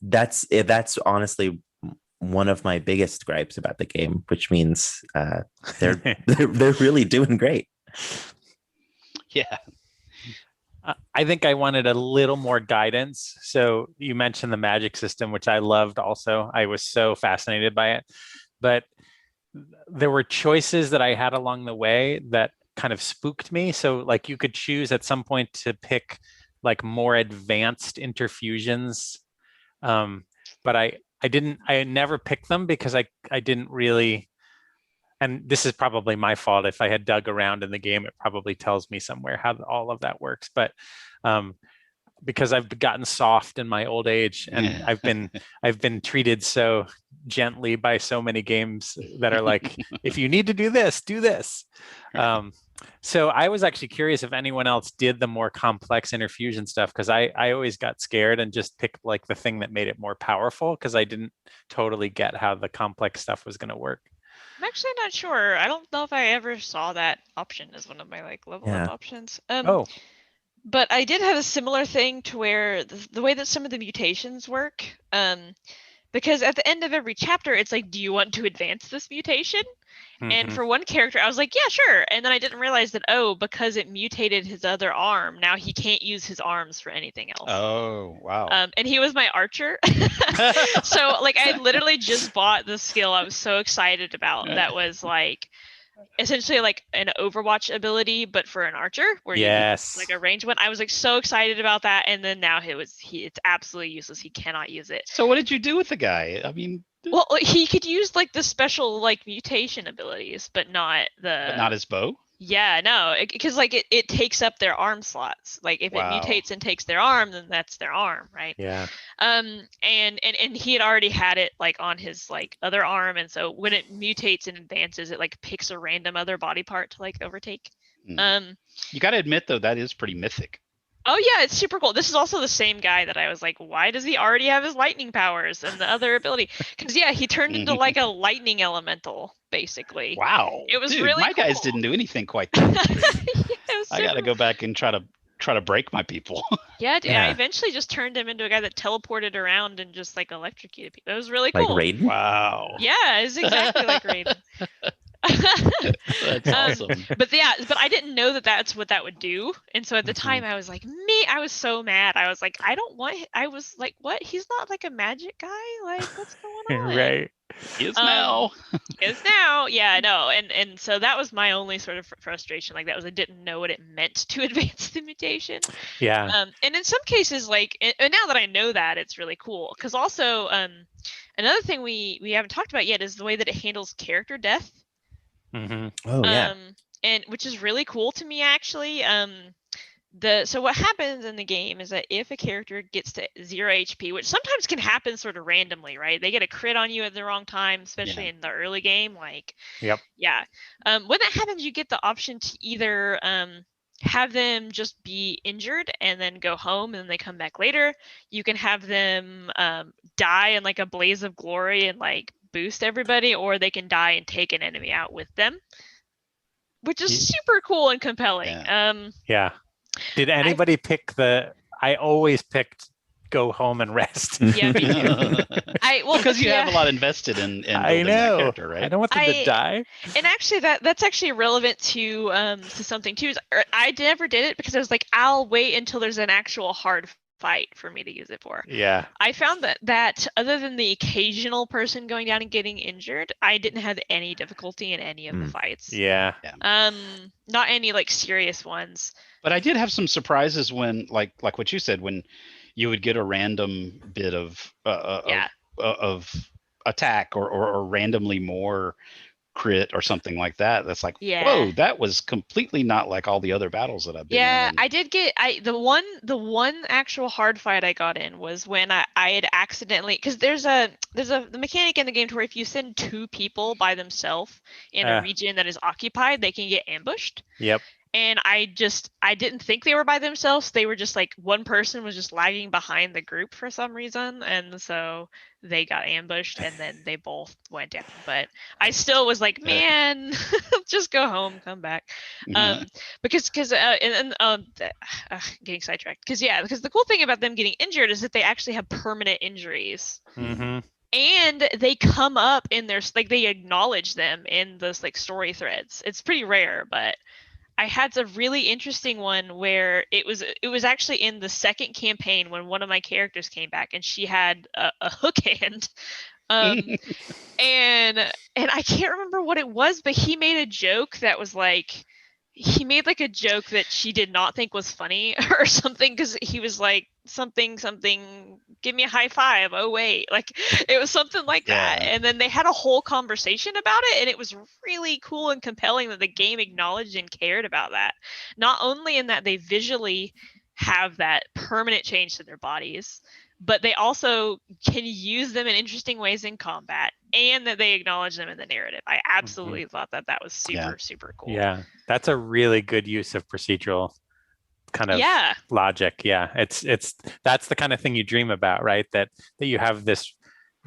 that's honestly one of my biggest gripes about the game, which means they're really doing great. Yeah. I think I wanted a little more guidance. So you mentioned the magic system, which I loved also. I was so fascinated by it. But there were choices that I had along the way that kind of spooked me. So like you could choose at some point to pick like more advanced interfusions. But I never picked them because I didn't really, and this is probably my fault. If I had dug around in the game, it probably tells me somewhere how all of that works. But because I've gotten soft in my old age, and I've been treated so gently by so many games that are like, if you need to do this, do this. So I was actually curious if anyone else did the more complex interfusion stuff, because I always got scared and just picked like the thing that made it more powerful, because I didn't totally get how the complex stuff was going to work. I'm actually not sure. I don't know if I ever saw that option as one of my like level up options. But I did have a similar thing to where the way that some of the mutations work, because at the end of every chapter, it's like, do you want to advance this mutation? And for one character, I was like, yeah, sure. And then I didn't realize that, because it mutated his other arm, now he can't use his arms for anything else. Oh, wow. And he was my archer. So like I literally just bought the skill I was so excited about. That was like essentially like an Overwatch ability, but for an archer, where you like a ranged one. I was like so excited about that, and then now it's absolutely useless. He cannot use it. So what did you do with the guy? I mean, well, he could use like the special like mutation abilities, but not his bow. Yeah, no, because like it takes up their arm slots. Like if it mutates and takes their arm, then that's their arm, right? Yeah. And he had already had it like on his like other arm, and so when it mutates and advances, it like picks a random other body part to like overtake. You got to admit though, that is pretty mythic. Oh yeah, it's super cool. This is also the same guy that I was like, why does he already have his lightning powers and the other ability? Because he turned into like a lightning elemental, basically. Wow. It was really my cool. guys didn't do anything quite that. I got to go back and try to break my people. Yeah, dude, I eventually just turned him into a guy that teleported around and just like electrocuted people. It was really cool. Like Raiden? Wow. Yeah, it's exactly like Raiden. That's awesome. But I didn't know that that's what that would do, and so at the time I was like, I was so mad. I was like, I was like, what? He's not like a magic guy. Like, what's going on? Right. He is now. Is now. Yeah, I know. And so that was my only sort of frustration. Like that was I didn't know what it meant to advance the mutation. Yeah. And in some cases, like, and now that I know that, it's really cool. Because also, another thing we haven't talked about yet is the way that it handles character death. Oh yeah. And which is really cool to me actually. So what happens in the game is that if a character gets to 0 HP, which sometimes can happen sort of randomly, right? They get a crit on you at the wrong time, especially in the early game. Like, when that happens, you get the option to either have them just be injured and then go home and then they come back later. You can have them die in like a blaze of glory and like boost everybody, or they can die and take an enemy out with them, which is super cool and compelling. Did anybody pick I always picked go home and rest. Yeah, me too. Because you have a lot invested in building that character, right? I don't want them to die. And actually, that's actually relevant to something too. I never did it because I was like, I'll wait until there's an actual hard fight for me to use it for. Yeah. I found that other than the occasional person going down and getting injured, I didn't have any difficulty in any of the fights. Yeah. Not any like serious ones. But I did have some surprises when, like what you said, when you would get a random bit of attack or randomly more crit or something like that. That's like, whoa, that was completely not like all the other battles that I've been in. I did get the one actual hard fight I got in was when I had accidentally, because there's the mechanic in the game to where if you send 2 people by themselves in a region that is occupied, they can get ambushed. Yep. and I didn't think they were by themselves. They were just like one person was just lagging behind the group for some reason, and so they got ambushed and then they both went down. But I still was like, man, just go home, come back. Because getting sidetracked. Because the cool thing about them getting injured is that they actually have permanent injuries. And they come up in their, like, they acknowledge them in those like story threads. It's pretty rare, but I had a really interesting one where it was actually in the second campaign when one of my characters came back and she had a hook hand. And I can't remember what it was, but he made a joke that was like, he made like a joke that she did not think was funny or something, because he was like something, give me a high five, oh wait, like it was something like that. And then they had a whole conversation about it, and it was really cool and compelling that the game acknowledged and cared about that, not only in that they visually have that permanent change to their bodies, but they also can use them in interesting ways in combat, and that they acknowledge them in the narrative. I absolutely thought that was super cool. Yeah, that's a really good use of procedural kind of logic. Yeah, it's that's the kind of thing you dream about, right? That you have this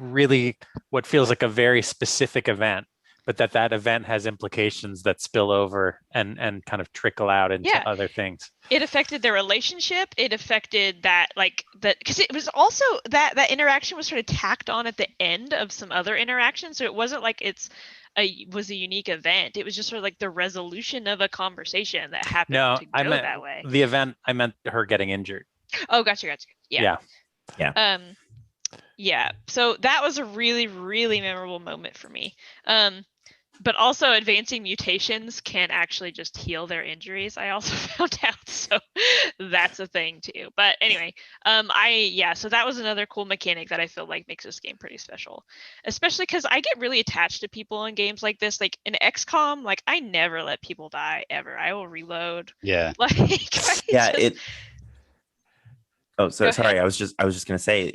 really what feels like a very specific event, but that event has implications that spill over and kind of trickle out into other things. It affected their relationship. It affected that, like, that, because it was also that interaction was sort of tacked on at the end of some other interactions. So it wasn't like was a unique event. It was just sort of like the resolution of a conversation that happened to go that way. The event, I meant her getting injured. Oh, gotcha. Yeah. So that was a really, really memorable moment for me. But also advancing mutations can actually just heal their injuries, I also found out. So that's a thing too. But anyway, so that was another cool mechanic that I feel like makes this game pretty special. Especially because I get really attached to people in games like this. Like in XCOM, like I never let people die ever. I will reload. Yeah. Sorry. I was just gonna say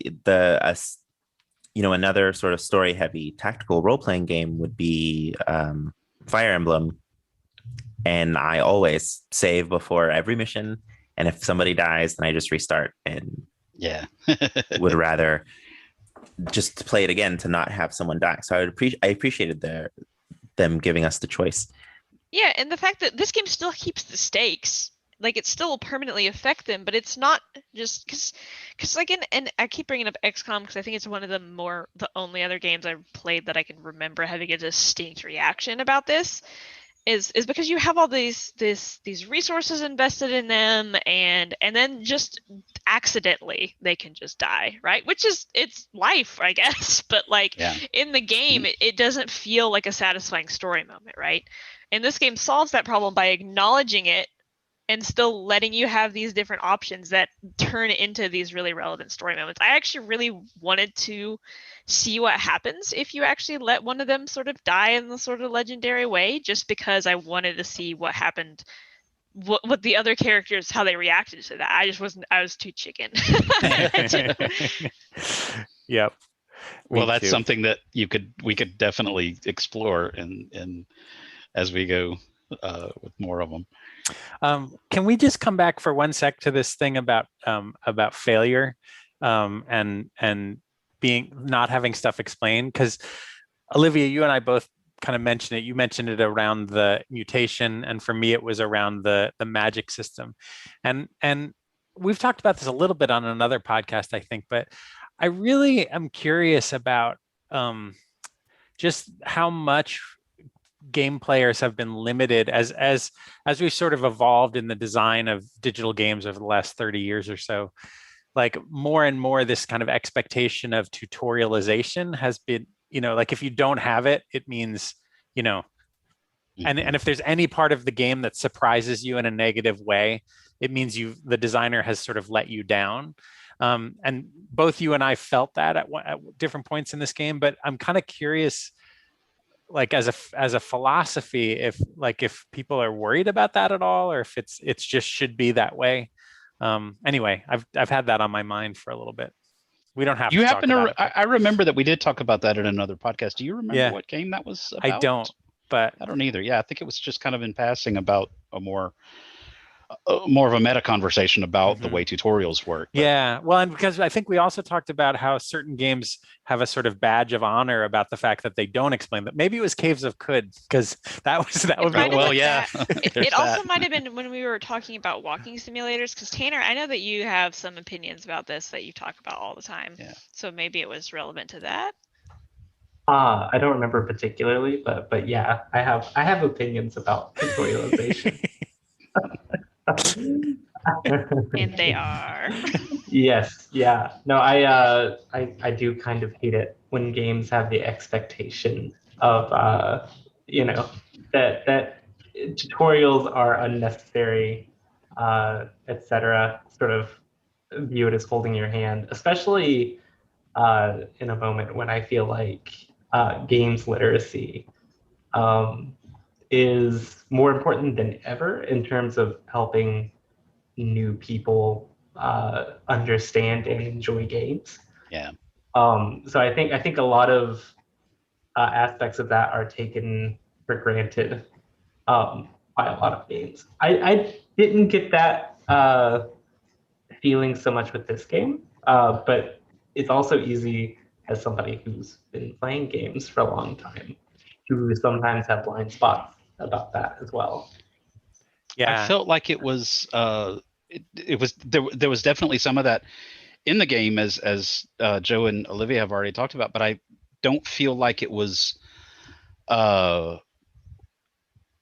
another sort of story-heavy tactical role-playing game would be Fire Emblem, and I always save before every mission, and if somebody dies, then I just restart, and would rather just play it again to not have someone die. So I appreciated them giving us the choice. Yeah, and the fact that this game still keeps the stakes. Like, it still will permanently affect them, but it's not just because like and I keep bringing up XCOM because I think it's one of the only other games I've played that I can remember having a distinct reaction about this is because you have all these resources invested in them, and then just accidentally they can just die, right? Which is, it's life, I guess, but like in the game it doesn't feel like a satisfying story moment, right? And this game solves that problem by acknowledging it and still letting you have these different options that turn into these really relevant story moments. I actually really wanted to see what happens if you actually let one of them sort of die in the sort of legendary way, just because I wanted to see what happened, what the other characters, how they reacted to that. I was too chicken. Yep. Well, that's something that we could definitely explore in as we go with more of them. Can we just come back for 1 sec to this thing about failure and not having stuff explained? Because Olivia, you and I both kind of mentioned it. You mentioned it around the mutation, and for me, it was around the magic system. And we've talked about this a little bit on another podcast, I think, but I really am curious about just how much game players have been limited as we've sort of evolved in the design of digital games over the last 30 years or so. Like, more and more this kind of expectation of tutorialization has been, like, if you don't have it, it means, and if there's any part of the game that surprises you in a negative way, it means the designer has sort of let you down. And both you and I felt that at different points in this game, but I'm kind of curious, like, as a philosophy, if people are worried about that at all, or if it's just should be that way. Anyway, I've had that on my mind for a little bit. We don't have. You happen to? I remember that we did talk about that in another podcast. Do you remember what game that was about? I don't, but I don't either. Yeah, I think it was just kind of in passing about more of a meta conversation about the way tutorials work. But. Yeah, well, and because I think we also talked about how certain games have a sort of badge of honor about the fact that they don't explain that. Maybe it was Caves of Could, because that would be well, yeah. It also might have been when we were talking about walking simulators, because Tanner, I know that you have some opinions about this that you talk about all the time. Yeah. So maybe it was relevant to that. I don't remember particularly, but yeah, I have opinions about tutorialization. And they are. Yes, yeah. No, I do kind of hate it when games have the expectation of that tutorials are unnecessary, etc. Sort of view it as holding your hand, especially in a moment when I feel like games literacy is more important than ever in terms of helping new people understand and enjoy games. Yeah. So I think a lot of aspects of that are taken for granted by a lot of games. I didn't get that feeling so much with this game, but it's also easy as somebody who's been playing games for a long time to sometimes have blind spots about that as well. Yeah, I felt like it was there was definitely some of that in the game, as Joe and Olivia have already talked about, but I don't feel like it was I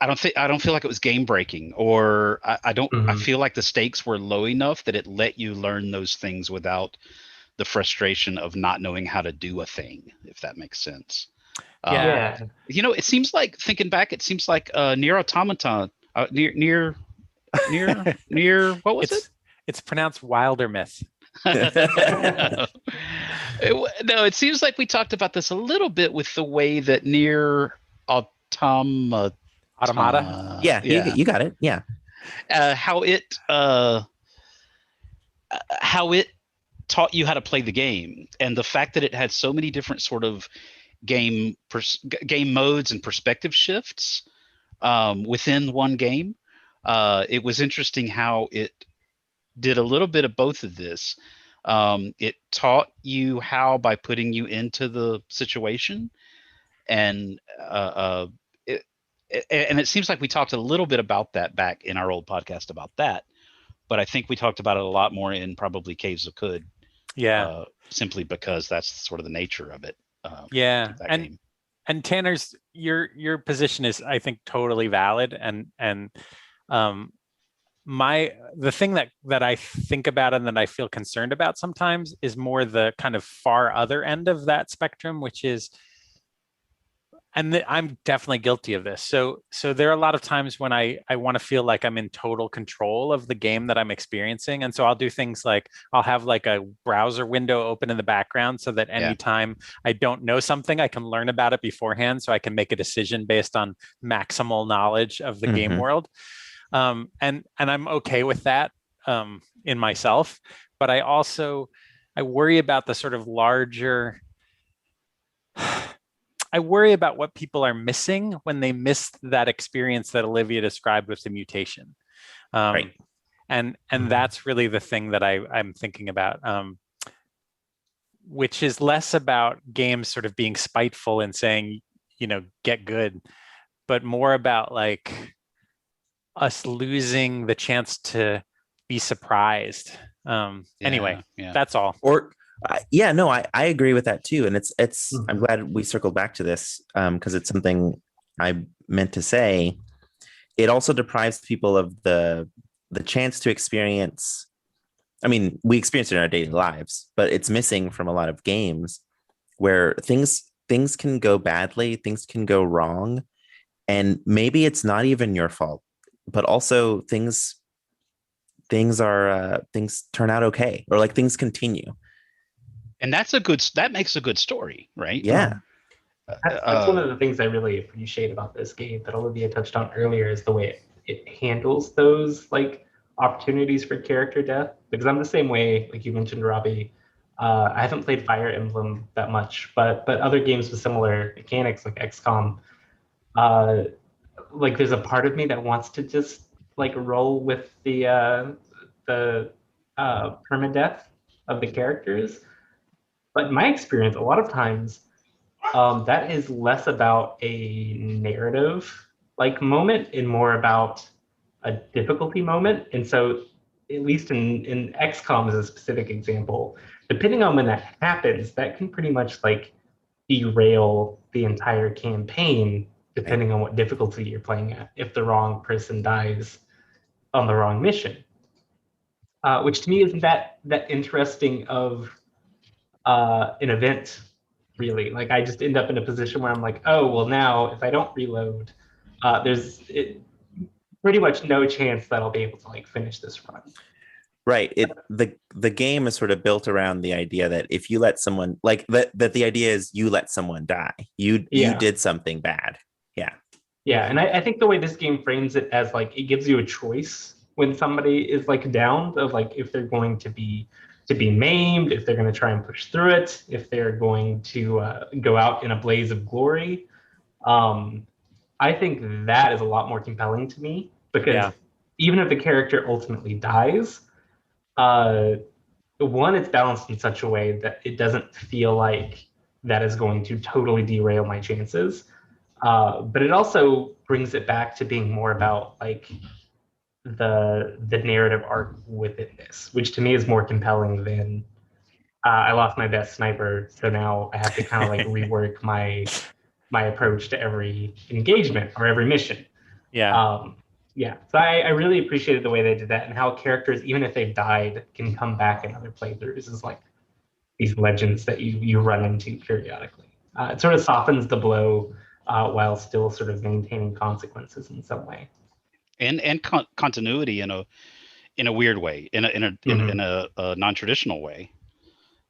don't feel like it was game breaking, or I don't I feel like the stakes were low enough that it let you learn those things without the frustration of not knowing how to do a thing, if that makes sense. Yeah. It seems like, thinking back, it seems like Near Automata, near what was it? It's pronounced Wildermyth. No, it seems like we talked about this a little bit with the way that Near Automata. Yeah, you got it. Yeah. How it taught you how to play the game, and the fact that it had so many different sort of game modes and perspective shifts within one game. It was interesting how it did a little bit of both of this. It taught you how by putting you into the situation, and it seems like we talked a little bit about that back in our old podcast about that, but I think we talked about it a lot more in probably Caves of Could. Yeah. Simply because that's sort of the nature of it. Yeah, game. And Tanner's your position is, I think, totally valid, and the thing that I think about and that I feel concerned about sometimes is more the kind of far other end of that spectrum, which is, and I'm definitely guilty of this. So there are a lot of times when I want to feel like I'm in total control of the game that I'm experiencing. And so I'll do things like I'll have like a browser window open in the background so that anytime I don't know something, I can learn about it beforehand, so I can make a decision based on maximal knowledge of the game world. And I'm okay with that in myself. But I worry about the sort of larger... I worry about what people are missing when they miss that experience that Olivia described with the mutation. Right. And that's really the thing that I'm thinking about, which is less about games sort of being spiteful and saying, get good, but more about like us losing the chance to be surprised. Anyway, that's all. Or no, I agree with that too. And it's I'm glad we circled back to this because it's something I meant to say. It also deprives people of the chance to experience. I mean, we experience it in our daily lives, but it's missing from a lot of games where things can go badly, things can go wrong, and maybe it's not even your fault, but also things turn out okay, or like things continue. And that makes a good story, right? Yeah. That's one of the things I really appreciate about this game that Olivia touched on earlier, is the way it handles those like opportunities for character death. Because I'm the same way, like you mentioned, Robbie. I haven't played Fire Emblem that much, but other games with similar mechanics like XCOM, like there's a part of me that wants to just like roll with the permadeath of the characters. But in my experience, a lot of times, that is less about a narrative like moment and more about a difficulty moment. And so, at least in XCOM as a specific example, depending on when that happens, that can pretty much like derail the entire campaign, depending on what difficulty you're playing at, if the wrong person dies on the wrong mission. Which to me isn't that interesting of an event, really. Like I just end up in a position where I'm like, oh, well now if I don't reload, there's pretty much no chance that I'll be able to like finish this run. Right. The game is sort of built around the idea that if you let someone like that the idea is you let someone die. You did something bad. Yeah. Yeah, and I think the way this game frames it as like it gives you a choice when somebody is like downed of like if they're going to be maimed, if they're going to try and push through it, if they're going to go out in a blaze of glory. I think that is a lot more compelling to me because even if the character ultimately dies, one, it's balanced in such a way that it doesn't feel like that is going to totally derail my chances. But it also brings it back to being more about like the narrative arc within this, which to me is more compelling than I lost my best sniper, so now I have to kind of like rework my approach to every engagement or every mission. Yeah. So I really appreciated the way they did that and how characters, even if they've died, can come back in other playthroughs as like these legends that you run into periodically. It sort of softens the blow while still sort of maintaining consequences in some way. And continuity in a weird way, in a non-traditional way,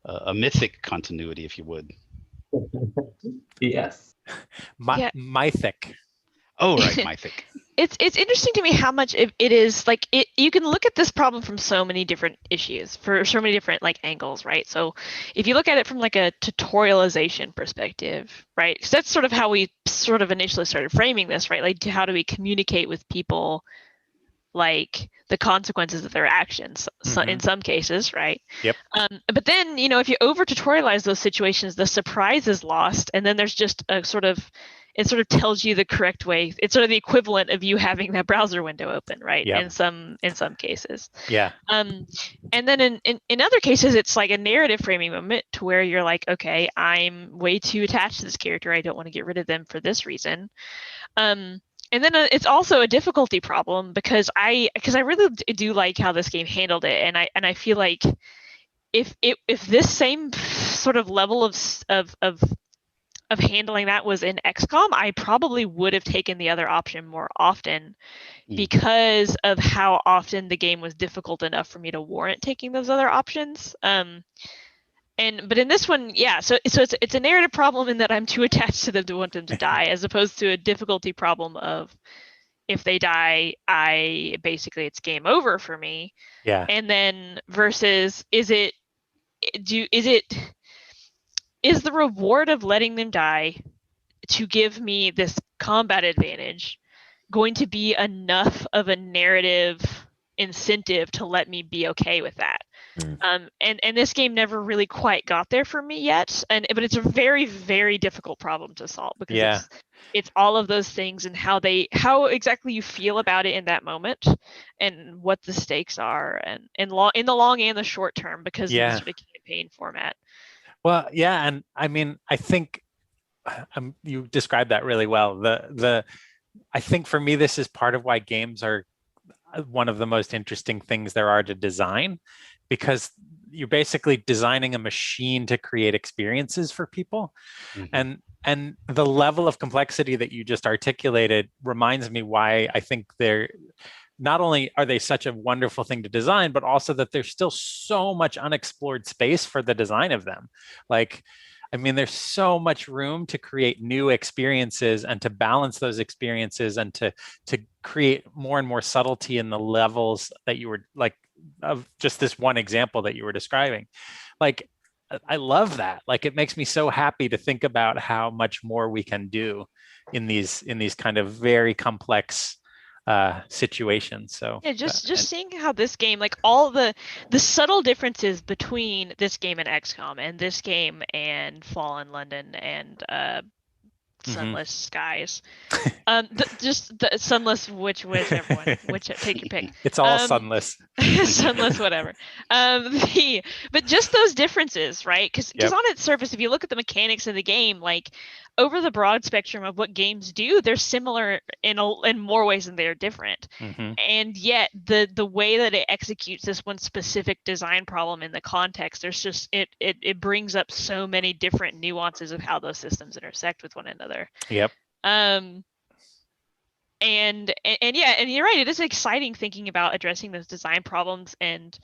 a mythic continuity, if you would. Yes. Mythic. Oh, right, mythic. It's interesting to me how much it is like it. You can look at this problem from so many different issues, for so many different like angles, right? So if you look at it from like a tutorialization perspective, right? Because that's sort of how we sort of initially started framing this, right? Like how do we communicate with people, like the consequences of their actions, in some cases, right? Yep. But then if you over tutorialize those situations, the surprise is lost, and then there's just a sort of. It sort of tells you the correct way. It's sort of the equivalent of you having that browser window open, right? Yep. In some cases. Yeah. And then in other cases, it's like a narrative framing moment to where you're like, okay, I'm way too attached to this character. I don't want to get rid of them for this reason. And then it's also a difficulty problem because I really do like how this game handled it, and I feel like if this same sort of level of handling that was in XCOM, I probably would have taken the other option more often because of how often the game was difficult enough for me to warrant taking those other options. But in this one, so it's a narrative problem in that I'm too attached to them to want them to die, as opposed to a difficulty problem of if they die, it's game over for me. Yeah. And then versus is the reward of letting them die to give me this combat advantage going to be enough of a narrative incentive to let me be okay with that? And this game never really quite got there for me yet, but it's a very, very difficult problem to solve because it's all of those things and how exactly you feel about it in that moment and what the stakes are and in the long and the short term because of the sort of campaign format. Well, yeah, and I mean, I think you described that really well. I think for me, this is part of why games are one of the most interesting things there are to design, because you're basically designing a machine to create experiences for people. And the level of complexity that you just articulated reminds me why I think they're not only are they such a wonderful thing to design, but also that there's still so much unexplored space for the design of them. Like, I mean, there's so much room to create new experiences and to balance those experiences and to create more and more subtlety in the levels that you were like, of just this one example that you were describing. Like, I love that. Like, it makes me so happy to think about how much more we can do in these kind of very complex situations. So yeah, just seeing how this game, like all the subtle differences between this game and XCOM, and this game and Fallen London, and Sunless Skies, just the Sunless, whichever one, take your pick. It's all sunless. Sunless, whatever. But just those differences, right? Because on its surface, if you look at the mechanics of the game, like over the broad spectrum of what games do, they're similar in more ways than they're different. And yet the way that it executes this one specific design problem in the context, there's just it brings up so many different nuances of how those systems intersect with one another. Yep. And yeah, and you're right, it is exciting thinking about addressing those design problems and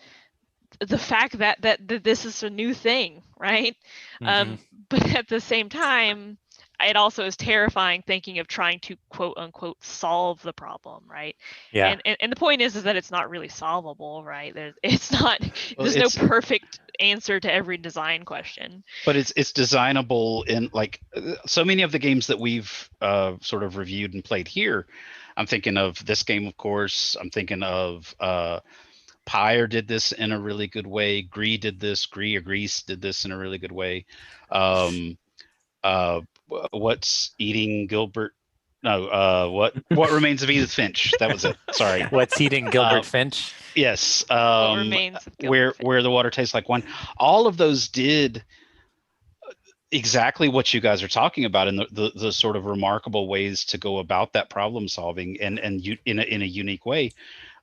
the fact that this is a new thing, right? But at the same time, it also is terrifying thinking of trying to quote unquote solve the problem, right? Yeah. And the point is that it's not really solvable, right? There's no perfect answer to every design question. But it's designable in, like, so many of the games that we've sort of reviewed and played here. I'm thinking of this game, of course. I'm thinking of Pyre did this in a really good way. Grease did this in a really good way. What's Eating Gilbert? No, what Remains of Edith Finch? That was it. Sorry. What's Eating Gilbert Finch? Yes. What Remains of Gilbert Finch. Where the Water Tastes Like Wine. All of those did exactly what you guys are talking about, in the sort of remarkable ways to go about that problem solving, and you in a unique way.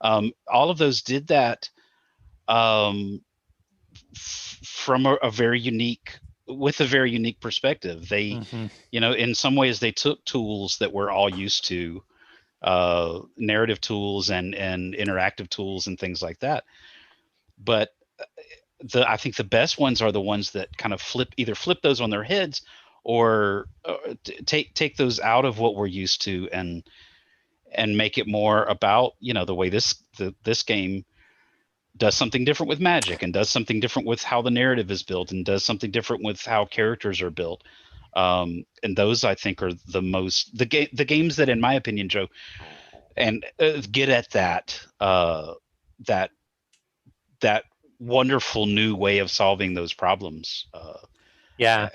All of those did that from a very unique perspective. They, in some ways, they took tools that we're all used to, narrative tools and interactive tools and things like that. But I think the best ones are the ones that kind of either flip those on their heads, or take those out of what we're used to and make it more about, the way this game does something different with magic, and does something different with how the narrative is built, and does something different with how characters are built. And those, I think, are the games that, in my opinion, Joe, and get at that wonderful new way of solving those problems. And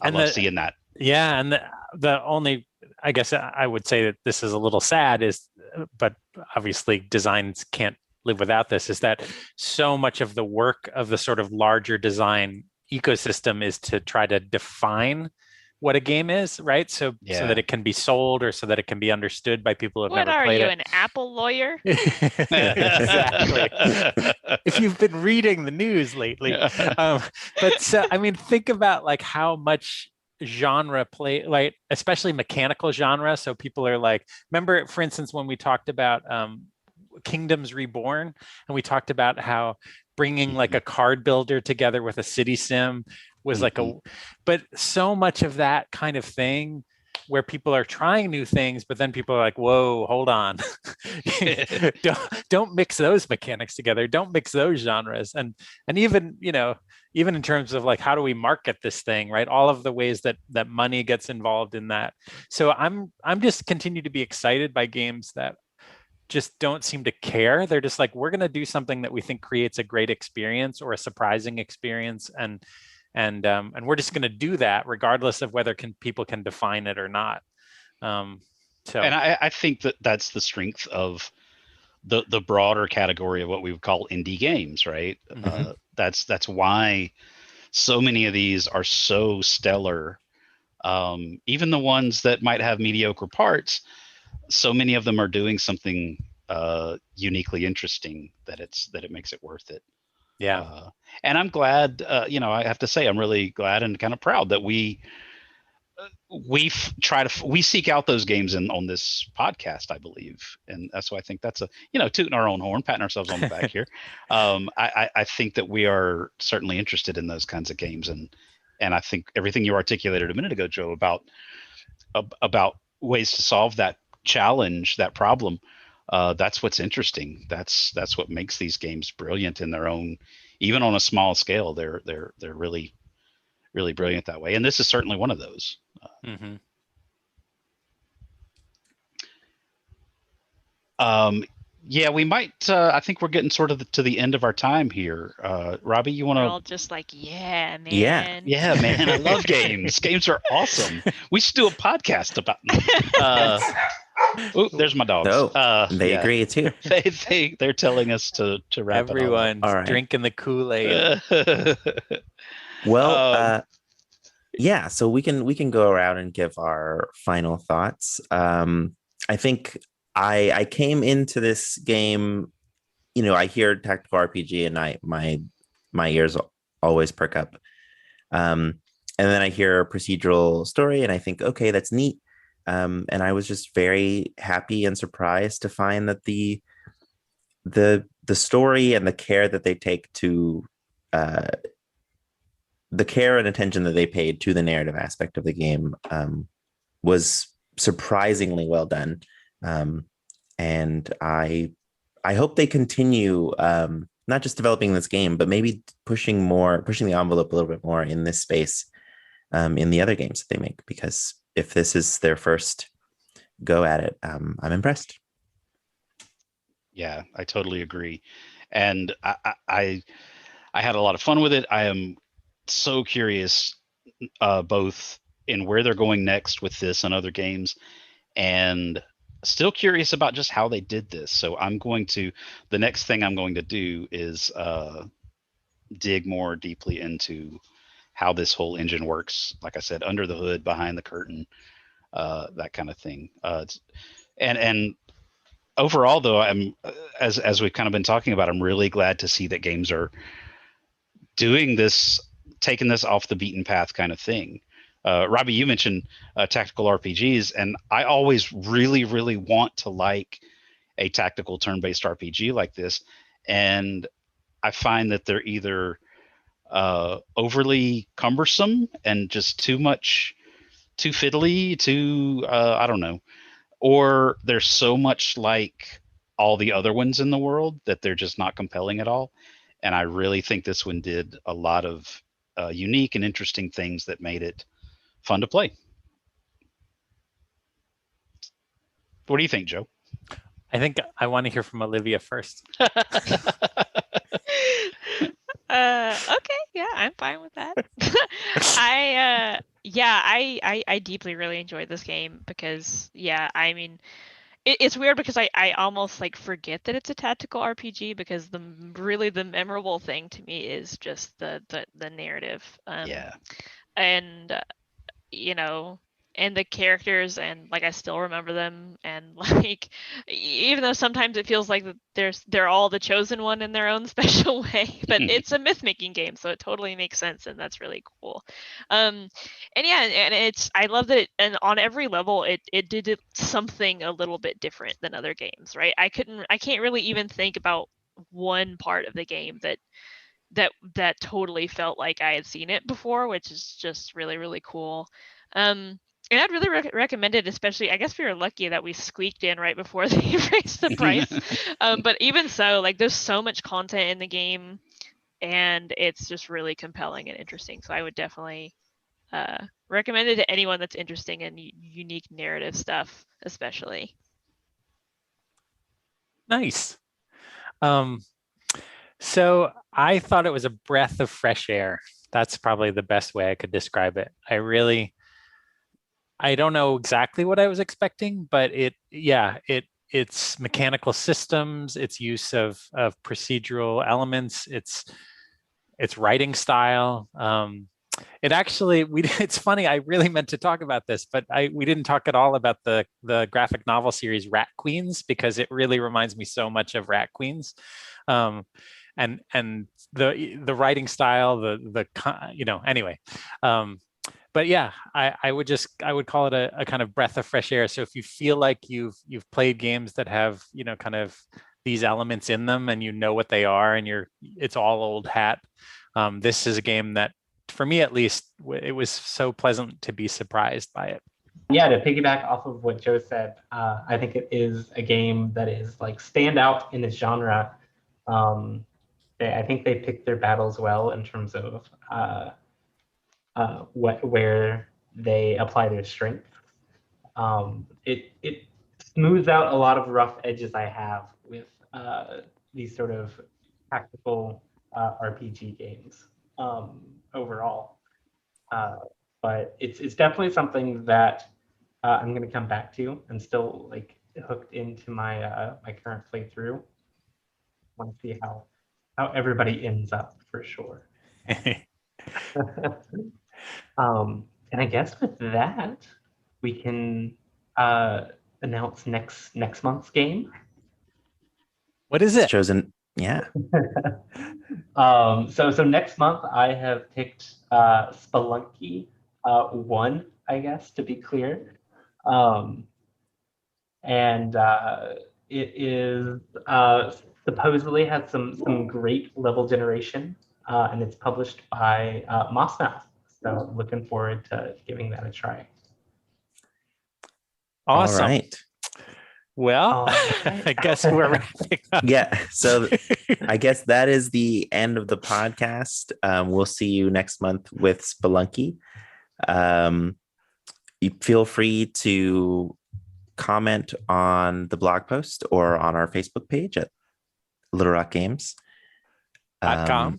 I love seeing that. Yeah, and the only, I guess I would say that this is a little sad, but obviously designs can't live without this, is that so much of the work of the sort of larger design ecosystem is to try to define what a game is, right? So that it can be sold, or so that it can be understood by people who have never played it. What are you, an Apple lawyer? Exactly. If you've been reading the news lately. But so, I mean, think about like how much genre play, like especially mechanical genre. So people are like, remember, for instance, when we talked about Kingdoms Reborn, and we talked about how bringing like a card builder together with a city sim was like but so much of that kind of thing where people are trying new things, but then people are like, whoa, hold on. don't mix those mechanics together. Don't mix those genres. And even, even in terms of like, how do we market this thing, right? All of the ways that money gets involved in that. So I'm just continue to be excited by games that just don't seem to care. They're just like, we're going to do something that we think creates a great experience or a surprising experience. And we're just going to do that regardless of whether people can define it or not. And I think that's the strength of the broader category of what we would call indie games, right? That's why so many of these are so stellar. Even the ones that might have mediocre parts, so many of them are doing something uniquely interesting that it makes it worth it. Yeah. And I'm glad, I have to say, I'm really glad and kind of proud that we seek out those games on this podcast, I believe. And that's why I think that's tooting our own horn, patting ourselves on the back here. I think that we are certainly interested in those kinds of games. And I think everything you articulated a minute ago, Joe, about ways to solve that challenge, that problem, that's what's interesting. That's what makes these games brilliant in their own, even on a small scale. They're really, really brilliant that way. And this is certainly one of those. Yeah, we might. I think we're getting sort of to the end of our time here. Robbie, you want We're to? all just like, yeah, Yeah. man. Yeah, man, I love games. Games are awesome. We should do a podcast about them. Oh, there's my dogs. So they agree too. They're telling us to wrap Everyone's All right. drinking the Kool-Aid. it all up. Well, yeah, so we can go around and give our final thoughts. I think I came into this game, I hear tactical RPG and my ears always perk up. And then I hear procedural story and I think, okay, that's neat. And I was just very happy and surprised to find that the story and the care that they take to the care and attention that they paid to the narrative aspect of the game was surprisingly well done. And I hope they continue not just developing this game, but maybe pushing the envelope a little bit more in this space in the other games that they make, because if this is their first go at it, I'm impressed. Yeah, I totally agree. And I had a lot of fun with it. I am so curious both in where they're going next with this and other games, and still curious about just how they did this. So the next thing I'm going to do is dig more deeply into how this whole engine works. Like I said, under the hood, behind the curtain, that kind of thing. And overall, though, I'm as we've kind of been talking about, I'm really glad to see that games are doing this, taking this off the beaten path kind of thing. Robbie, you mentioned tactical RPGs, and I always really, really want to like a tactical turn-based RPG like this, and I find that they're either overly cumbersome and just too fiddly, I don't know, or they're so much like all the other ones in the world that they're just not compelling at all. And I really think this one did a lot of unique and interesting things that made it fun to play. What do you think, Joe? I think I want to hear from Olivia first. Okay, yeah, I'm fine with that. I deeply really enjoyed this game because, yeah, I mean, it's weird because I almost like forget that it's a tactical RPG, because the memorable thing to me is just the narrative. Yeah. And and the characters, and like I still remember them, and like even though sometimes it feels like they're all the chosen one in their own special way, but it's a myth making game, so it totally makes sense, and that's really cool. And yeah, and I love that and on every level it did something a little bit different than other games, right? I can't really even think about one part of the game that totally felt like I had seen it before, which is just really, really cool. And I'd really recommend it, especially, I guess we were lucky that we squeaked in right before they raised the price. But even so, like, there's so much content in the game, and it's just really compelling and interesting. So I would definitely recommend it to anyone that's interested in unique narrative stuff, especially. Nice. So I thought it was a breath of fresh air. That's probably the best way I could describe it. I don't know exactly what I was expecting, but it's mechanical systems, its use of procedural elements, its writing style. It's funny, I really meant to talk about this, but we didn't talk at all about the graphic novel series Rat Queens, because it really reminds me so much of Rat Queens. And the writing style, anyway. But yeah, I would call it a kind of breath of fresh air. So if you feel like you've played games that have, kind of these elements in them, and you know what they are, and it's all old hat, this is a game that, for me at least, it was so pleasant to be surprised by it. Yeah, to piggyback off of what Joe said, I think it is a game that is like stand out in its genre. I think they picked their battles well in terms of where they apply their strength. It smooths out a lot of rough edges I have with these sort of tactical RPG games overall. But it's definitely something that I'm going to come back to. I'm still like hooked into my my current playthrough. Want to see how everybody ends up for sure. And I guess with that, we can announce next month's game. What is it? Chosen, yeah. So next month I have picked Spelunky 1, I guess, to be clear. And it is supposedly has some great level generation, and it's published by Mossmouth. So looking forward to giving that a try. Awesome. All right. Well, I guess we're wrapping up. Yeah. So I guess that is the end of the podcast. We'll see you next month with Spelunky. You feel free to comment on the blog post or on our Facebook page at Little Rock Games. .com.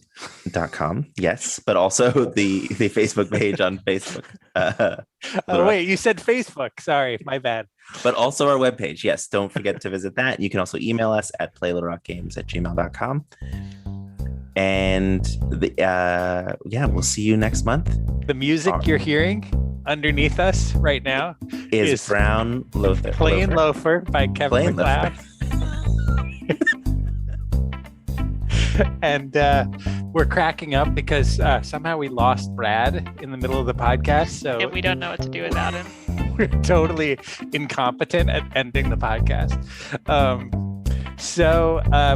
Yes, but also the Facebook page on Facebook. Oh wait, you said Facebook. Sorry, my bad. But also our webpage. Yes, don't forget to visit that. You can also email us at playlittlerockgames@gmail.com. And we'll see you next month. The music you're hearing underneath us right now is Brown Loafer. Plain Loafer by Kevin MacLeod. And we're cracking up because somehow we lost Brad in the middle of the podcast. So and we don't know what to do without him. We're totally incompetent at ending the podcast.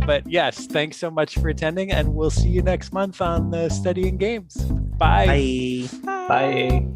But yes, thanks so much for attending, and we'll see you next month on Studying Games. Bye. Bye. Bye.